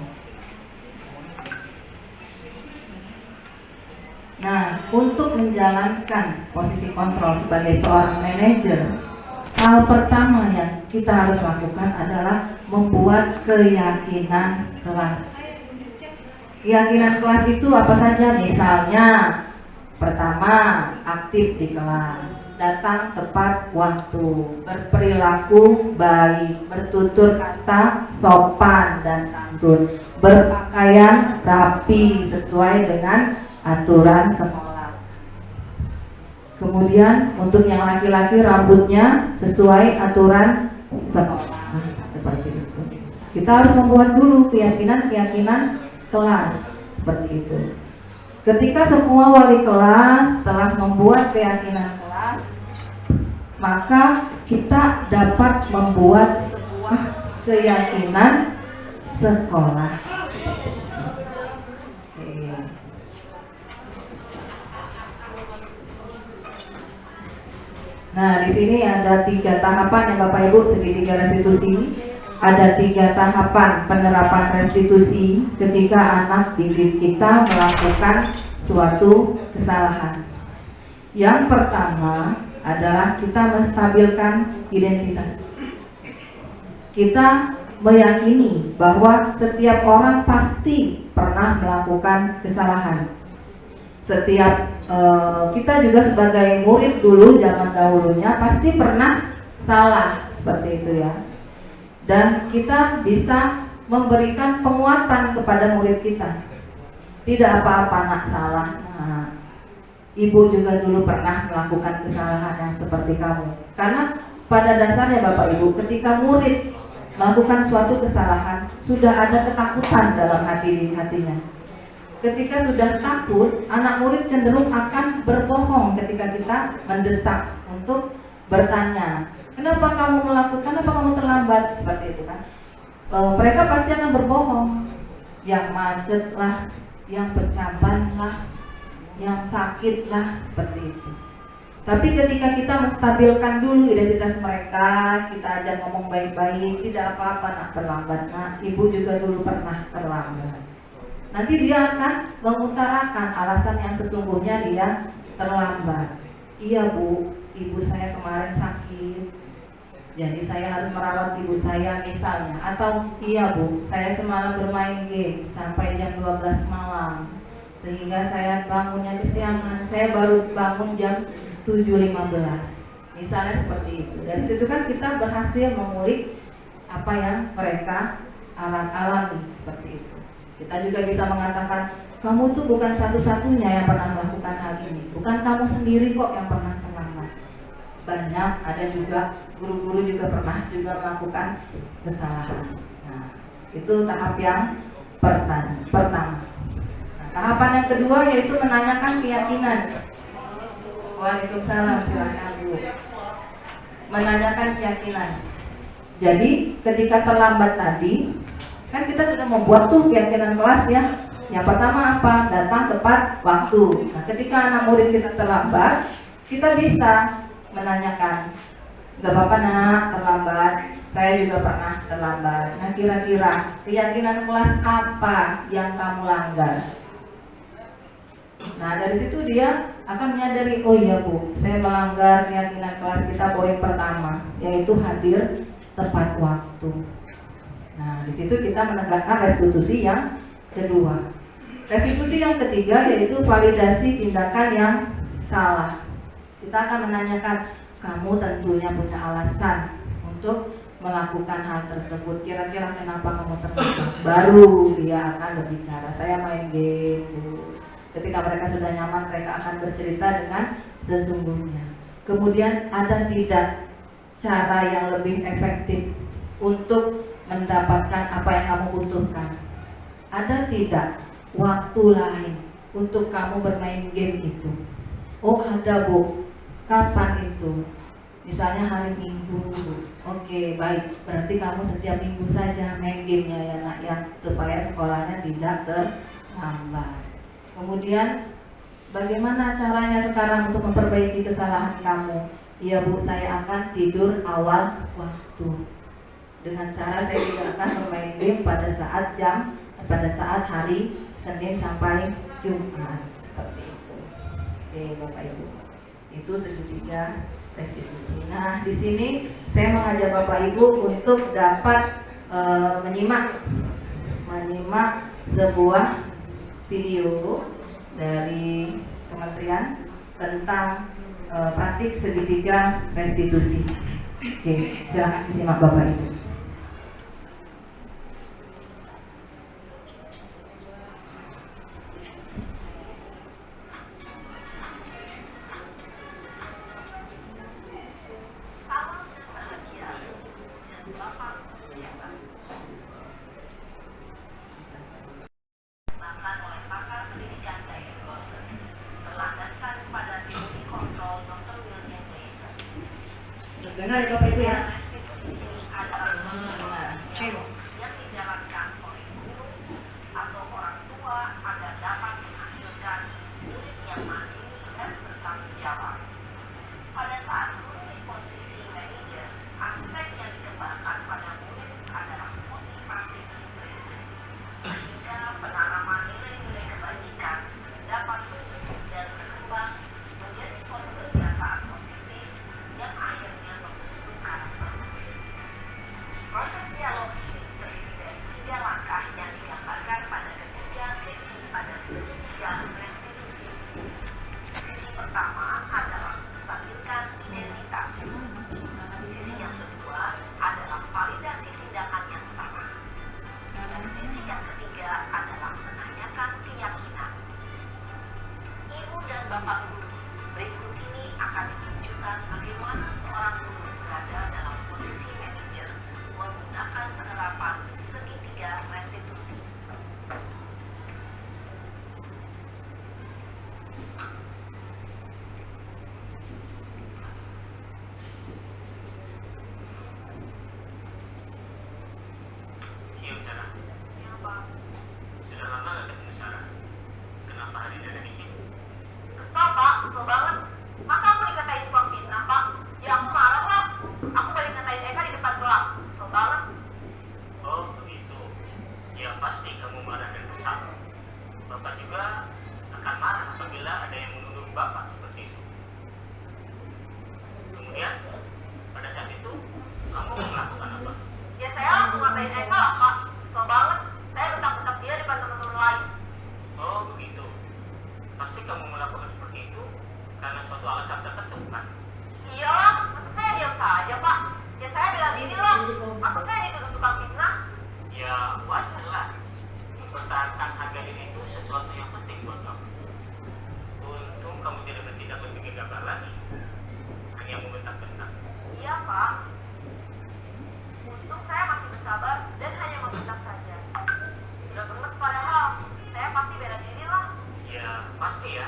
Nah, untuk menjalankan posisi kontrol sebagai seorang manajer, hal pertama yang kita harus lakukan adalah membuat keyakinan kelas. Keyakinan kelas itu apa saja? Misalnya, pertama, aktif di kelas, datang tepat waktu, berperilaku baik, bertutur kata sopan dan santun, berpakaian rapi sesuai dengan aturan sekolah. Kemudian untuk yang laki-laki rambutnya sesuai aturan sekolah, seperti itu. Kita harus membuat dulu keyakinan kelas, seperti itu. Ketika semua wali kelas telah membuat keyakinan kelas, maka kita dapat membuat sebuah keyakinan sekolah. Nah, di sini ada 3 tahapan ya Bapak Ibu, segitiga restitusi. Ada 3 tahapan penerapan restitusi ketika anak didik kita melakukan suatu kesalahan. Yang pertama adalah kita menstabilkan identitas. kita meyakini bahwa setiap orang pasti pernah melakukan kesalahan. Setiap kita juga sebagai murid dulu zaman dahulunya pasti pernah salah seperti itu ya. Dan kita bisa memberikan penguatan kepada murid kita. Tidak apa-apa nak salah. Nah, ibu juga dulu pernah melakukan kesalahan yang seperti kamu. Karena pada dasarnya Bapak Ibu, ketika murid melakukan suatu kesalahan, sudah ada ketakutan dalam hatinya. Ketika sudah takut, anak murid cenderung akan berbohong ketika kita mendesak untuk bertanya, kenapa kamu terlambat, seperti itu kan. Mereka pasti akan berbohong, yang macet lah, yang pecah ban lah, yang sakit lah, seperti itu. Tapi ketika kita menstabilkan dulu identitas mereka, kita ajak ngomong baik-baik, tidak apa-apa nak terlambat nak, ibu juga dulu pernah terlambat. Nanti dia akan mengutarakan alasan yang sesungguhnya dia terlambat. Iya bu, ibu saya kemarin sakit, jadi saya harus merawat ibu saya misalnya. Atau iya bu, saya semalam bermain game sampai jam 12 malam, sehingga saya bangunnya kesiangan, saya baru bangun jam 7.15, misalnya seperti itu. Dan itu kan kita berhasil mengulik apa yang mereka alami seperti itu. Kita juga bisa mengatakan, kamu tuh bukan satu-satunya yang pernah melakukan hal ini, bukan kamu sendiri kok yang pernah terlambat. Banyak, ada juga guru-guru juga pernah juga melakukan kesalahan. Nah, itu tahap yang pertama. Nah, tahapan yang kedua yaitu menanyakan keyakinan. Waalaikumsalam, silakan Bu. Menanyakan keyakinan. Jadi ketika terlambat tadi, kan kita sudah membuat tuh keyakinan kelas ya. Yang pertama apa? Datang tepat waktu. Nah, ketika anak murid kita terlambat, kita bisa menanyakan, gak apa-apa nak terlambat, saya juga pernah terlambat. Nah, kira-kira keyakinan kelas apa yang kamu langgar? Nah, dari situ dia akan menyadari, oh iya bu, saya melanggar keyakinan kelas kita poin pertama, yaitu hadir tepat waktu. Nah, di situ kita menegakkan restitusi yang kedua. Restitusi yang ketiga yaitu validasi tindakan yang salah. Kita akan menanyakan, kamu tentunya punya alasan untuk melakukan hal tersebut. Kira-kira kenapa kamu terlambat? Baru dia akan berbicara, saya main game Bu. Ketika mereka sudah nyaman, mereka akan bercerita dengan sesungguhnya. Kemudian ada tidak cara yang lebih efektif untuk mendapatkan apa yang kamu butuhkan? Ada tidak waktu lain untuk kamu bermain game itu? Oh ada Bu. Kapan itu? Misalnya hari Minggu. Oke, baik. Berarti kamu setiap minggu saja main gamenya ya nak ya, supaya sekolahnya tidak terlambat. Kemudian bagaimana caranya sekarang untuk memperbaiki kesalahan kamu? Iya Bu, saya akan tidur awal waktu. Dengan cara saya juga akan bermain game pada saat hari Senin sampai Jumat, seperti itu. Oke Bapak Ibu, itu segitiga restitusi. Nah, di sini saya mengajak Bapak Ibu untuk dapat menyimak sebuah video dari Kementerian tentang praktik segitiga restitusi. Oke, silakan disimak Bapak Ibu. Dengar ya Bapak Ibu ya. akan ditunjukkan bagaimana seorang guru berada dalam posisi manajer menggunakan penerapan segitiga restitusi. Iya, Sarah. Ya, Pak. Sudah lama gak ketemu Sarah? Kenapa hari ini ada di sini? Kesel, Pak. Kesel banget. Masa aku dikatain tukang fitnah, Pak? Ya aku marah lah. Aku balik ngatain Eka di depan kelas. Kesel banget. Oh, begitu. Ya pasti kamu marah dan kesal. Bapak juga akan marah apabila ada yang menuduh Bapak seperti itu. Kemudian, pada saat itu, kamu melakukan apa? Ya saya langsung ngatain Eka lah, Pak. Kesel banget. Saya bentak-bentak dia depan teman-teman lain. Oh, begitu. Pasti kamu melakukan seperti itu karena suatu alasan tertentu, kan? Iyalah, masa saya diam saja, Pak? Ya saya bela diri lah. Masa saya dituduh tukang fitnah? Ya, wajar lah. Mempertahankan harga diri itu sesuatu yang penting buat kamu. Untung kamu tidak bertindak lebih gegabah lagi. Hanya membentak-bentak. Iya, Pak. Untung saya masih bersabar dan hanya membentak saja. Sudah gemes padahal. Saya pasti bela diri lah. Ya, pasti ya.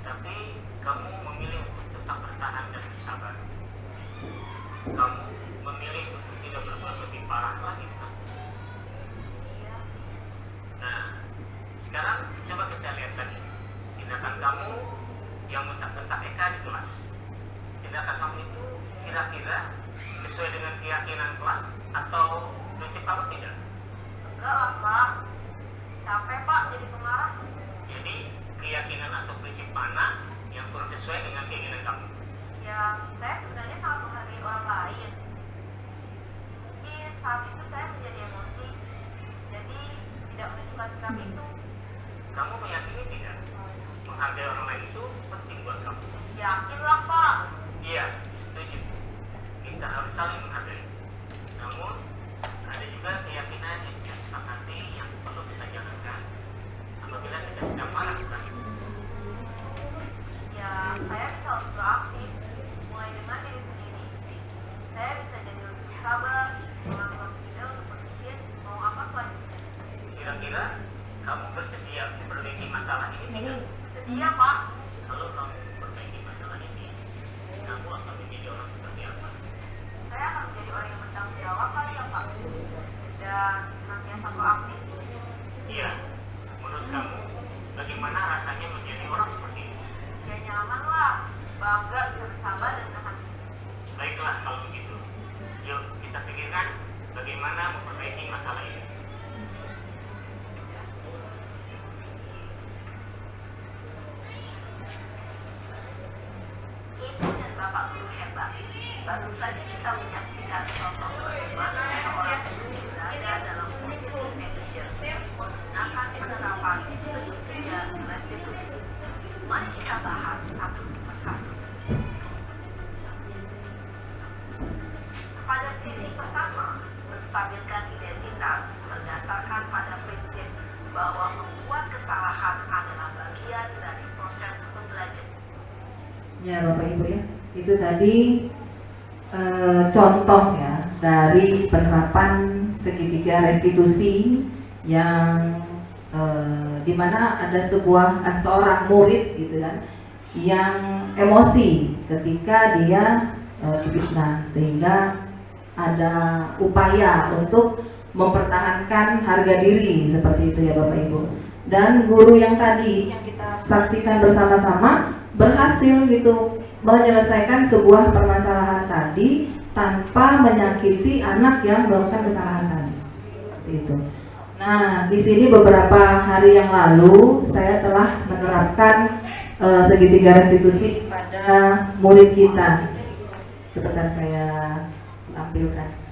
Tapi kamu memilih untuk tetap bertahan dan bersabar. Kamu memilih untuk tidak berbuat lebih parah lagi, kan? Iya. Nah, sekarang coba kita lihat lagi tindakan kamu yang bentak-bentak Eka di kelas. Tindakan kamu itu kira-kira sesuai dengan keyakinan kelas atau prinsip kamu tidak? Enggak lah, Pak. Capek, Pak, jadi pemarah. Jadi keyakinan atau prinsip mana yang kurang sesuai dengan keinginan kamu? Ya, saya sebenarnya sangat menghargai orang lain. Mungkin saat itu saya menjadi emosi. Jadi tidak menunjukkan sikap itu. Kamu meyakini tidak? Menghargai orang lain itu penting buat kamu. Yakinlah, Pak. Iya, setuju. Kita harus saling menghargai. Namun, ada juga keyakinan yang kita sepakati yang perlu kita jalankan apabila kita sedang marah, bukan? Ya, saya bisa lebih proaktif. Mulai dengan diri sendiri. Saya bisa jadi lebih sabar, melakukan diri untuk berpikir mau apa selanjutnya. Kira-kira kamu bersedia memperbaiki masalah ini tidak? Sedia, Pak. Kalau kamu memperbaiki masalah ini, kamu akan menjadi orang seperti apa? Saya akan menjadi orang yang bertanggung jawab kali ya, Pak. Dan senantiasa proaktif. Iya. Menurut kamu, bagaimana rasanya menjadi orang seperti itu? Ya nyaman lah. Bangga bisa bersabar dan tahan. Baiklah kalau begitu. Yuk kita pikirkan bagaimana memperbaiki masalah ini. Ibu dan Bapak guru hebat. Baru saja kita menyaksikan contoh bagaimana seorang guru berada dalam posisi manajer menggunakan penerapan segitiga restitusi. Mari kita bahas satu persatu. Pada sisi pertama, menstabilkan identitas berdasarkan pada prinsip bahwa membuat kesalahan adalah bagian dari proses pembelajaran. Ya Bapak Ibu ya, itu tadi contoh ya dari penerapan segitiga restitusi yang dimana ada seorang murid gitu kan yang emosi ketika dia difitnah, sehingga ada upaya untuk mempertahankan harga diri seperti itu ya Bapak Ibu. Dan guru yang tadi yang kita saksikan bersama-sama berhasil gitu menyelesaikan sebuah permasalahan tadi tanpa menyakiti anak yang melakukan kesalahan tadi. Seperti itu. Nah, di sini beberapa hari yang lalu saya telah menerapkan segitiga restitusi pada murid kita. Sebentar saya tampilkan.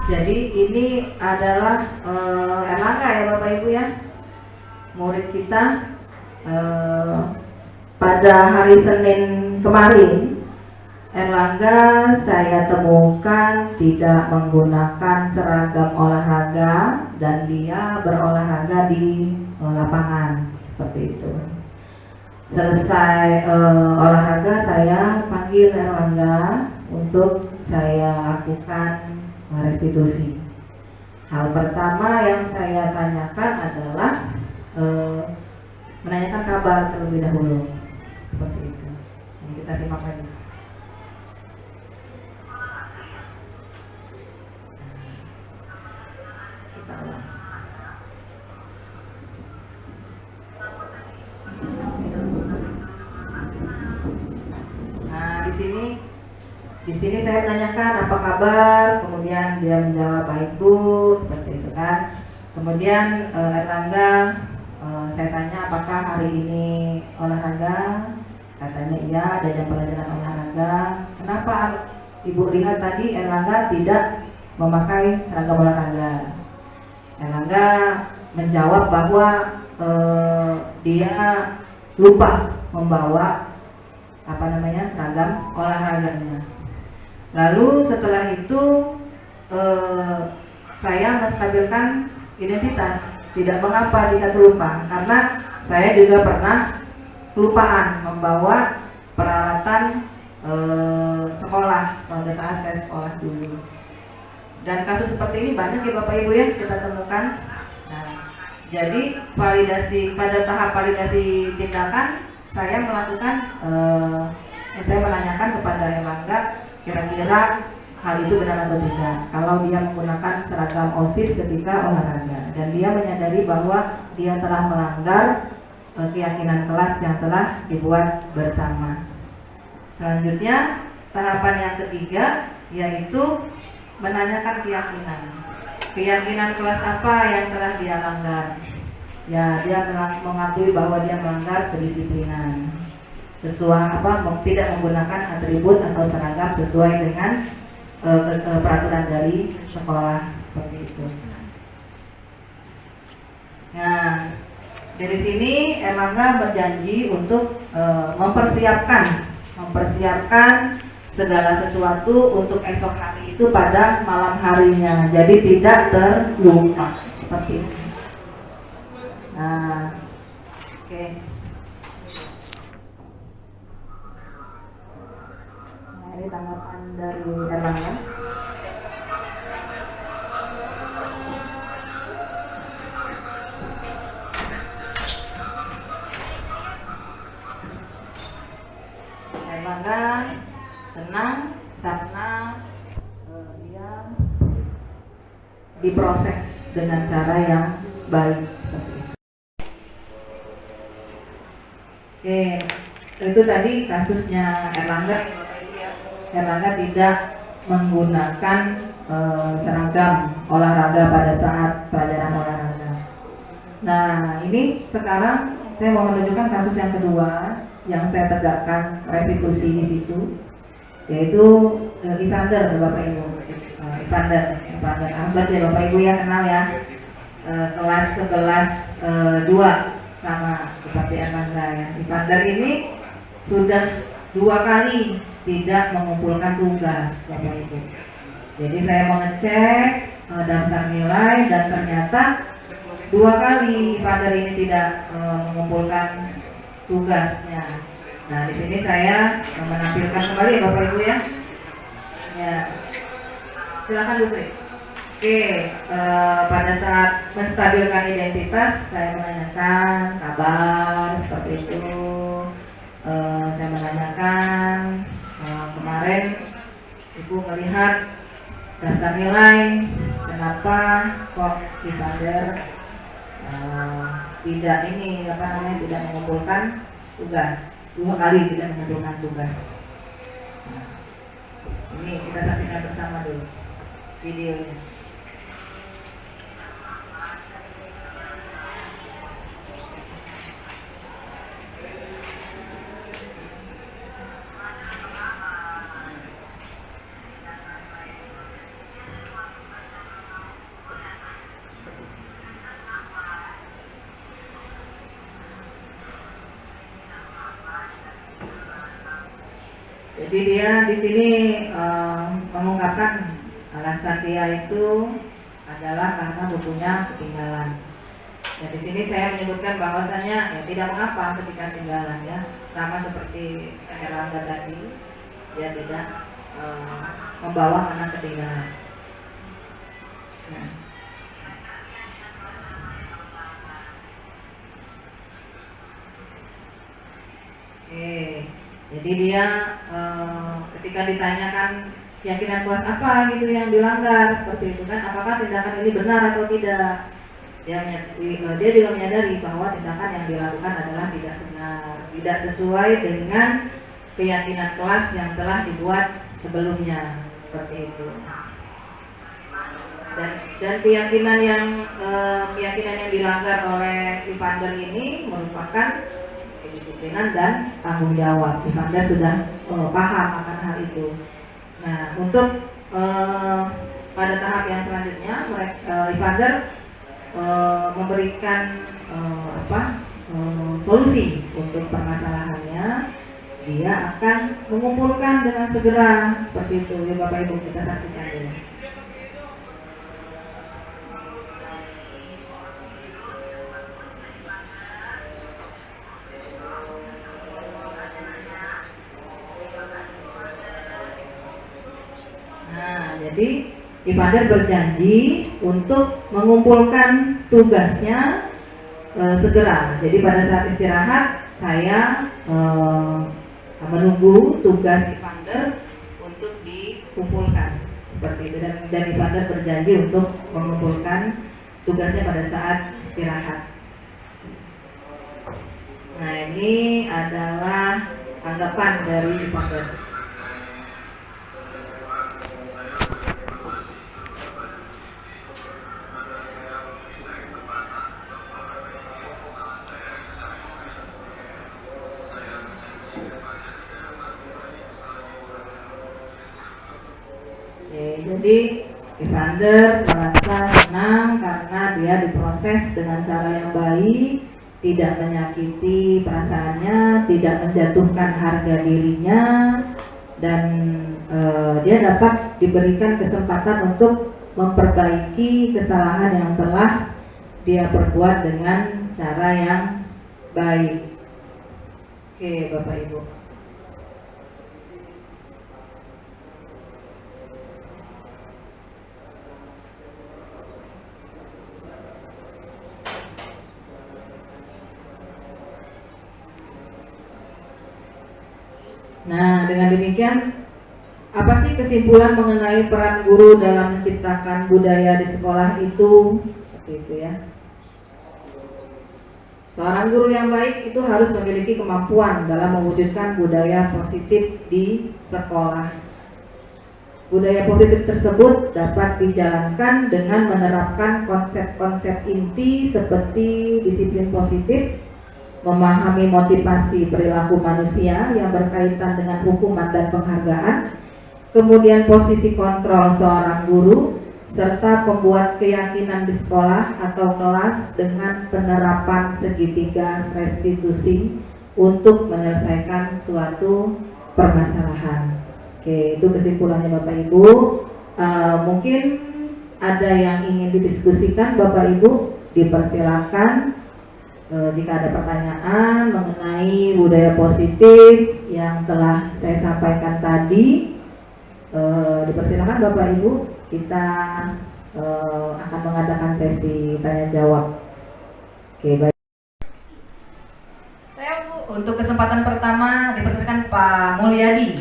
Jadi ini adalah Erlangga ya Bapak Ibu ya, murid kita pada hari Senin kemarin, Erlangga saya temukan tidak menggunakan seragam olahraga dan dia berolahraga di lapangan seperti itu. Selesai olahraga, saya panggil Erlangga untuk saya lakukan restitusi. Hal pertama yang saya tanyakan adalah menanyakan kabar terlebih dahulu, seperti itu. Ini kita simak lagi. Kita ulang. Nah, di sini saya menanyakan apa kabar, kemudian dia menjawab baik Bu, seperti itu kan. Kemudian Erlangga, saya tanya apakah hari ini olahraga, katanya iya, ada jam pelajaran olahraga. Kenapa Ibu lihat tadi Erlangga tidak memakai seragam olahraga? Erlangga menjawab bahwa dia lupa membawa seragam olahraganya. Lalu setelah itu saya menstabilkan identitas. Tidak mengapa jika terlupa, karena saya juga pernah kelupaan membawa peralatan sekolah pada saat saya sekolah dulu. Dan kasus seperti ini banyak ya Bapak Ibu ya kita temukan. Nah, jadi pada tahap validasi tindakan saya melakukan saya menanyakan kepada Erlangga kira-kira hal itu benar atau tidak kalau dia menggunakan seragam OSIS ketika olahraga, dan dia menyadari bahwa dia telah melanggar keyakinan kelas yang telah dibuat bersama. Selanjutnya tahapan yang ketiga yaitu menanyakan keyakinan kelas apa yang telah dia langgar. Ya, dia mengakui bahwa dia melanggar kedisiplinan tidak menggunakan atribut atau seragam sesuai dengan peraturan dari sekolah, seperti itu. Nah, dari sini Erlangga berjanji untuk mempersiapkan segala sesuatu untuk esok hari itu pada malam harinya, jadi tidak terlupa, seperti itu. Nah, oke. Nah, ini tanggapan dari Erlangga. Erlangga senang karena dia diproses dengan cara yang baik, seperti itu. Oke, itu tadi kasusnya Erlangga. Erlangga tidak menggunakan seragam olahraga pada saat pelajaran olahraga. Nah, ini sekarang saya mau menunjukkan kasus yang kedua yang saya tegakkan restitusi di situ, yaitu Evander, Bapak Ibu. Evander Ahmad ya Bapak Ibu ya, kenal ya. Kelas 11 2 sama seperti Erlangga ya. Evander ini sudah 2 kali tidak mengumpulkan tugas, Bapak Ibu. Jadi saya mengecek daftar nilai dan ternyata 2 kali Evander ini tidak mengumpulkan tugasnya. Nah, di sini saya menampilkan kembali ya Bapak Ibu ya. Ya, silakan Bu Sri. Oke, pada saat menstabilkan identitas saya menanyakan kabar seperti itu. Saya menanyakan kemarin Ibu melihat daftar nilai, kenapa kok Evander tidak tidak mengumpulkan tugas, 2 kali tidak mengumpulkan tugas. Nah, ini kita saksikan bersama dulu videonya. Jadi dia di sini mengungkapkan alasan dia itu adalah karena bukunya ketinggalan. Dan di sini saya menyebutkan bahwasannya ya tidak mengapa ketika ketinggalan ya, sama seperti Erlangga tadi, dia tidak membawa karena ketinggalan. Nah. Oke, jadi dia ketika ditanyakan keyakinan kelas apa gitu yang dilanggar seperti itu kan, apakah tindakan ini benar atau tidak? Dia juga menyadari bahwa tindakan yang dilakukan adalah tidak benar, tidak sesuai dengan keyakinan kelas yang telah dibuat sebelumnya seperti itu. Dan keyakinan yang dilanggar oleh Evander ini merupakan kedisiplinan dan tanggung jawab. Evander sudah paham akan hal itu. Nah, untuk pada tahap yang selanjutnya, Evander memberikan solusi untuk permasalahannya. Dia akan mengumpulkan dengan segera seperti itu. Ya Bapak Ibu, kita saksikan dulu. Jadi Evander berjanji untuk mengumpulkan tugasnya segera. Jadi pada saat istirahat saya menunggu tugas Evander untuk dikumpulkan seperti itu, dan Evander berjanji untuk mengumpulkan tugasnya pada saat istirahat. Nah, ini adalah tanggapan dari Evander. Jadi Evander merasa senang karena dia diproses dengan cara yang baik, tidak menyakiti perasaannya, tidak menjatuhkan harga dirinya, dan dia dapat diberikan kesempatan untuk memperbaiki kesalahan yang telah dia perbuat dengan cara yang baik. Oke, Bapak Ibu. Nah, dengan demikian, apa sih kesimpulan mengenai peran guru dalam menciptakan budaya di sekolah itu? Seperti itu ya. Seorang guru yang baik itu harus memiliki kemampuan dalam mewujudkan budaya positif di sekolah. Budaya positif tersebut dapat dijalankan dengan menerapkan konsep-konsep inti seperti disiplin positif, memahami motivasi perilaku manusia yang berkaitan dengan hukuman dan penghargaan, kemudian posisi kontrol seorang guru, serta pembuat keyakinan di sekolah atau kelas dengan penerapan segitiga restitusi untuk menyelesaikan suatu permasalahan. Oke, itu kesimpulannya Bapak Ibu. Mungkin ada yang ingin didiskusikan Bapak Ibu, dipersilakan. Jika ada pertanyaan mengenai budaya positif yang telah saya sampaikan tadi, dipersilakan Bapak Ibu. Kita akan mengadakan sesi tanya jawab. Oke, baik. Saya untuk kesempatan pertama dipersilakan Pak Mulyadi.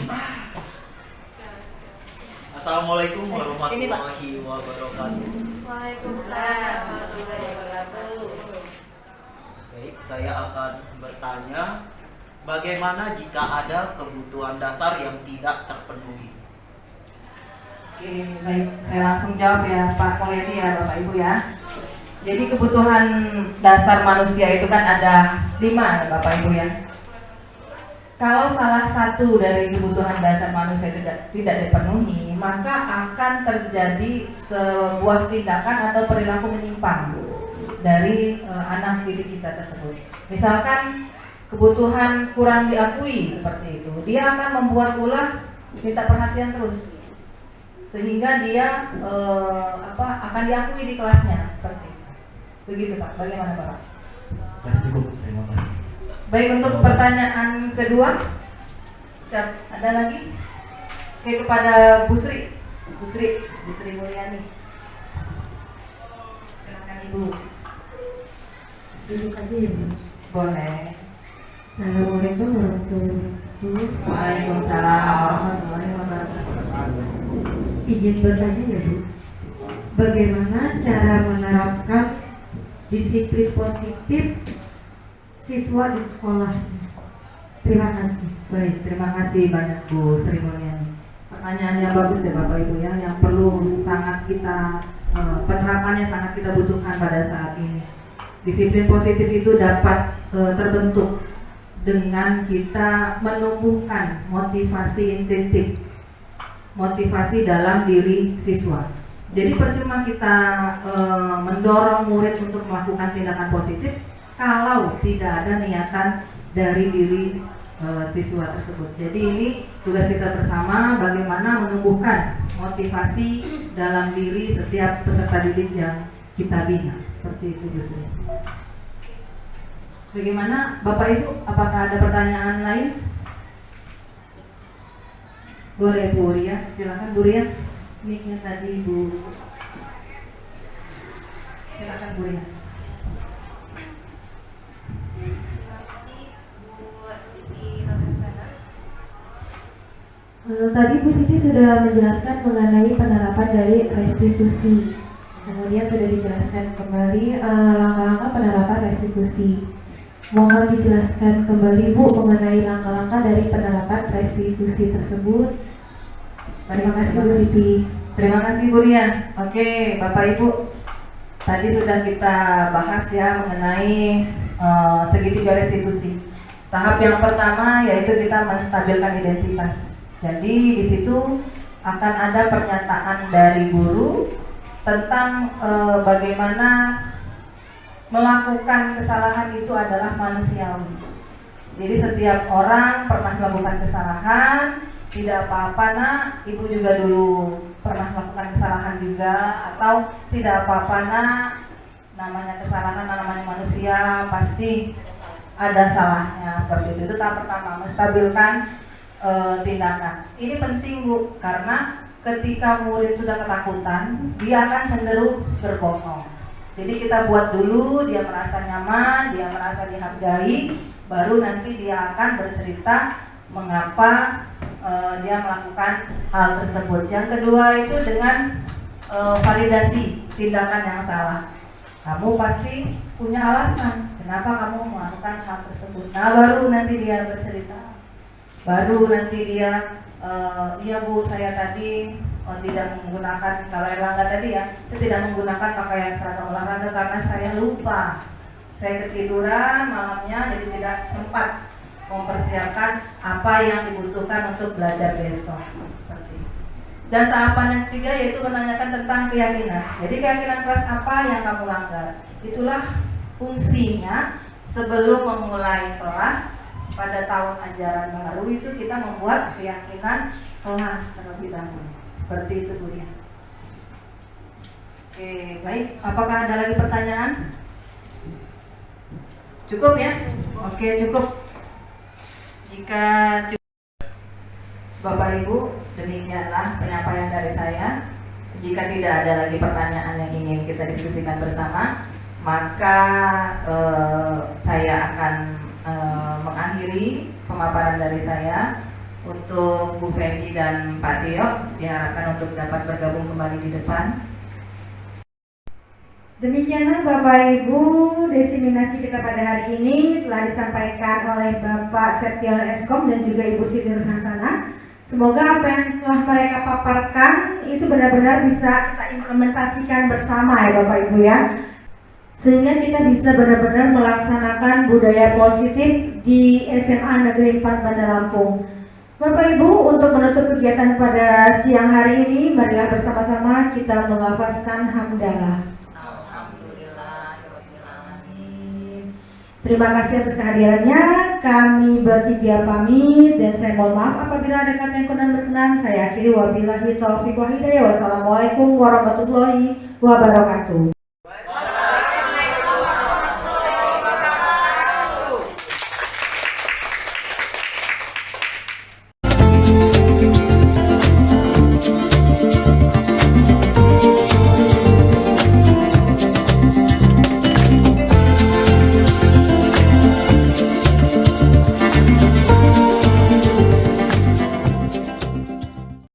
Assalamualaikum warahmatullahi wabarakatuh. Waalaikumsalam warahmatullahi wabarakatuh. Baik, saya akan bertanya, bagaimana jika ada kebutuhan dasar yang tidak terpenuhi? Oke, baik. Saya langsung jawab ya Pak Mulyadi ya Bapak Ibu ya. Jadi kebutuhan dasar manusia itu kan ada 5 ya Bapak Ibu ya. Kalau salah satu dari kebutuhan dasar manusia tidak dipenuhi, maka akan terjadi sebuah tindakan atau perilaku menyimpang dari anak didik kita tersebut. Misalkan kebutuhan kurang diakui seperti itu, dia akan membuat ulah minta perhatian terus sehingga dia akan diakui di kelasnya seperti itu. Begitu Pak, bagaimana Bapak? Cukup, terima kasih. Baik, untuk pertanyaan kedua, ada lagi? Oke, kepada Bu Sri Mulyani. Silakan Ibu. Duduk aja ya Bu. Boleh. Assalamualaikum warahmatullahi wabarakatuh. Waalaikumsalam warahmatullahi wabarakatuh. Izin bertanya ya Bu, bagaimana cara menerapkan disiplin positif siswa di sekolah? Terima kasih. Baik, terima kasih banyak Bu Sri Mulyani. Pertanyaan yang bagus ya Bapak Ibu ya, yang perlu sangat kita penerapannya sangat kita butuhkan pada saat ini. Disiplin positif itu dapat terbentuk dengan kita menumbuhkan motivasi intrinsik, motivasi dalam diri siswa. Jadi percuma kita mendorong murid untuk melakukan tindakan positif kalau tidak ada niatan dari diri siswa tersebut. Jadi ini tugas kita bersama, bagaimana menumbuhkan motivasi dalam diri setiap peserta didik yang kita bina. Seperti itu Bu Sri. Bagaimana Bapak Ibu, apakah ada pertanyaan lain? Boleh Bu Ria, silakan Bu Ria. Mic-nya tadi Bu. Silakan Bu Ria. Tadi Bu Siti sudah menjelaskan mengenai penerapan dari restitusi. Kemudian sudah dijelaskan kembali langkah-langkah penerapan restitusi. Mohon dijelaskan kembali Bu mengenai langkah-langkah dari penerapan restitusi tersebut. Terima kasih Bu Siti. Terima kasih Bu Ria. Oke, Bapak Ibu, tadi sudah kita bahas ya mengenai segitiga restitusi. Tahap yang pertama yaitu kita menstabilkan identitas. Jadi di situ akan ada pernyataan dari guru tentang bagaimana melakukan kesalahan itu adalah manusiawi. Jadi setiap orang pernah melakukan kesalahan, tidak apa-apa nak, ibu juga dulu pernah melakukan kesalahan juga, atau tidak apa-apa nak, namanya kesalahan, namanya manusia pasti ada salahnya. Seperti itu tahap pertama, menstabilkan tindakan. Ini penting Bu, karena ketika murid sudah ketakutan, dia akan cenderung berbohong. Jadi kita buat dulu dia merasa nyaman, dia merasa dihargai, baru nanti dia akan bercerita mengapa dia melakukan hal tersebut. Yang kedua itu dengan validasi tindakan yang salah. Kamu pasti punya alasan kenapa kamu melakukan hal tersebut. Nah baru nanti dia bercerita, baru nanti dia iya Bu, saya tadi tidak menggunakan, kalau Erlangga tadi ya, saya tidak menggunakan pakaian seragam olahraga karena saya lupa, saya ketiduran malamnya, jadi tidak sempat mempersiapkan apa yang dibutuhkan untuk belajar besok. Seperti itu. Dan tahapan yang ketiga yaitu menanyakan tentang keyakinan. Jadi keyakinan kelas apa yang kamu langgar? Itulah fungsinya sebelum memulai kelas pada tahun ajaran baru itu kita membuat keyakinan kelas terlebih dahulu. Seperti itu Bu ya. Oke, baik. Apakah ada lagi pertanyaan? Cukup ya? Oke, cukup. Jika cukup, Bapak Ibu, demikianlah penyampaian dari saya. Jika tidak ada lagi pertanyaan yang ingin kita diskusikan bersama, maka saya akan mengakhiri pemaparan dari saya. Untuk Bu Feby dan Pak Tio diharapkan untuk dapat bergabung kembali di depan. Demikianlah Bapak Ibu, diseminasi kita pada hari ini telah disampaikan oleh Bapak Septian Eskom dan juga Ibu Siti Nurhasanah. Semoga apa yang telah mereka paparkan itu benar-benar bisa kita implementasikan bersama ya Bapak Ibu ya, sehingga kita bisa benar-benar melaksanakan budaya positif di SMA Negeri 4 Bandar Lampung. Bapak Ibu, untuk menutup kegiatan pada siang hari ini, marilah bersama-sama kita melafazkan hamdalah. Alhamdulillahirobbilalamin. Terima kasih atas kehadirannya. Kami bertiga pamit dan saya mohon maaf apabila ada kata yang kurang berkenan. Saya akhiri wabillahi taufiq wal hidayah. Wassalamualaikum warahmatullahi wabarakatuh.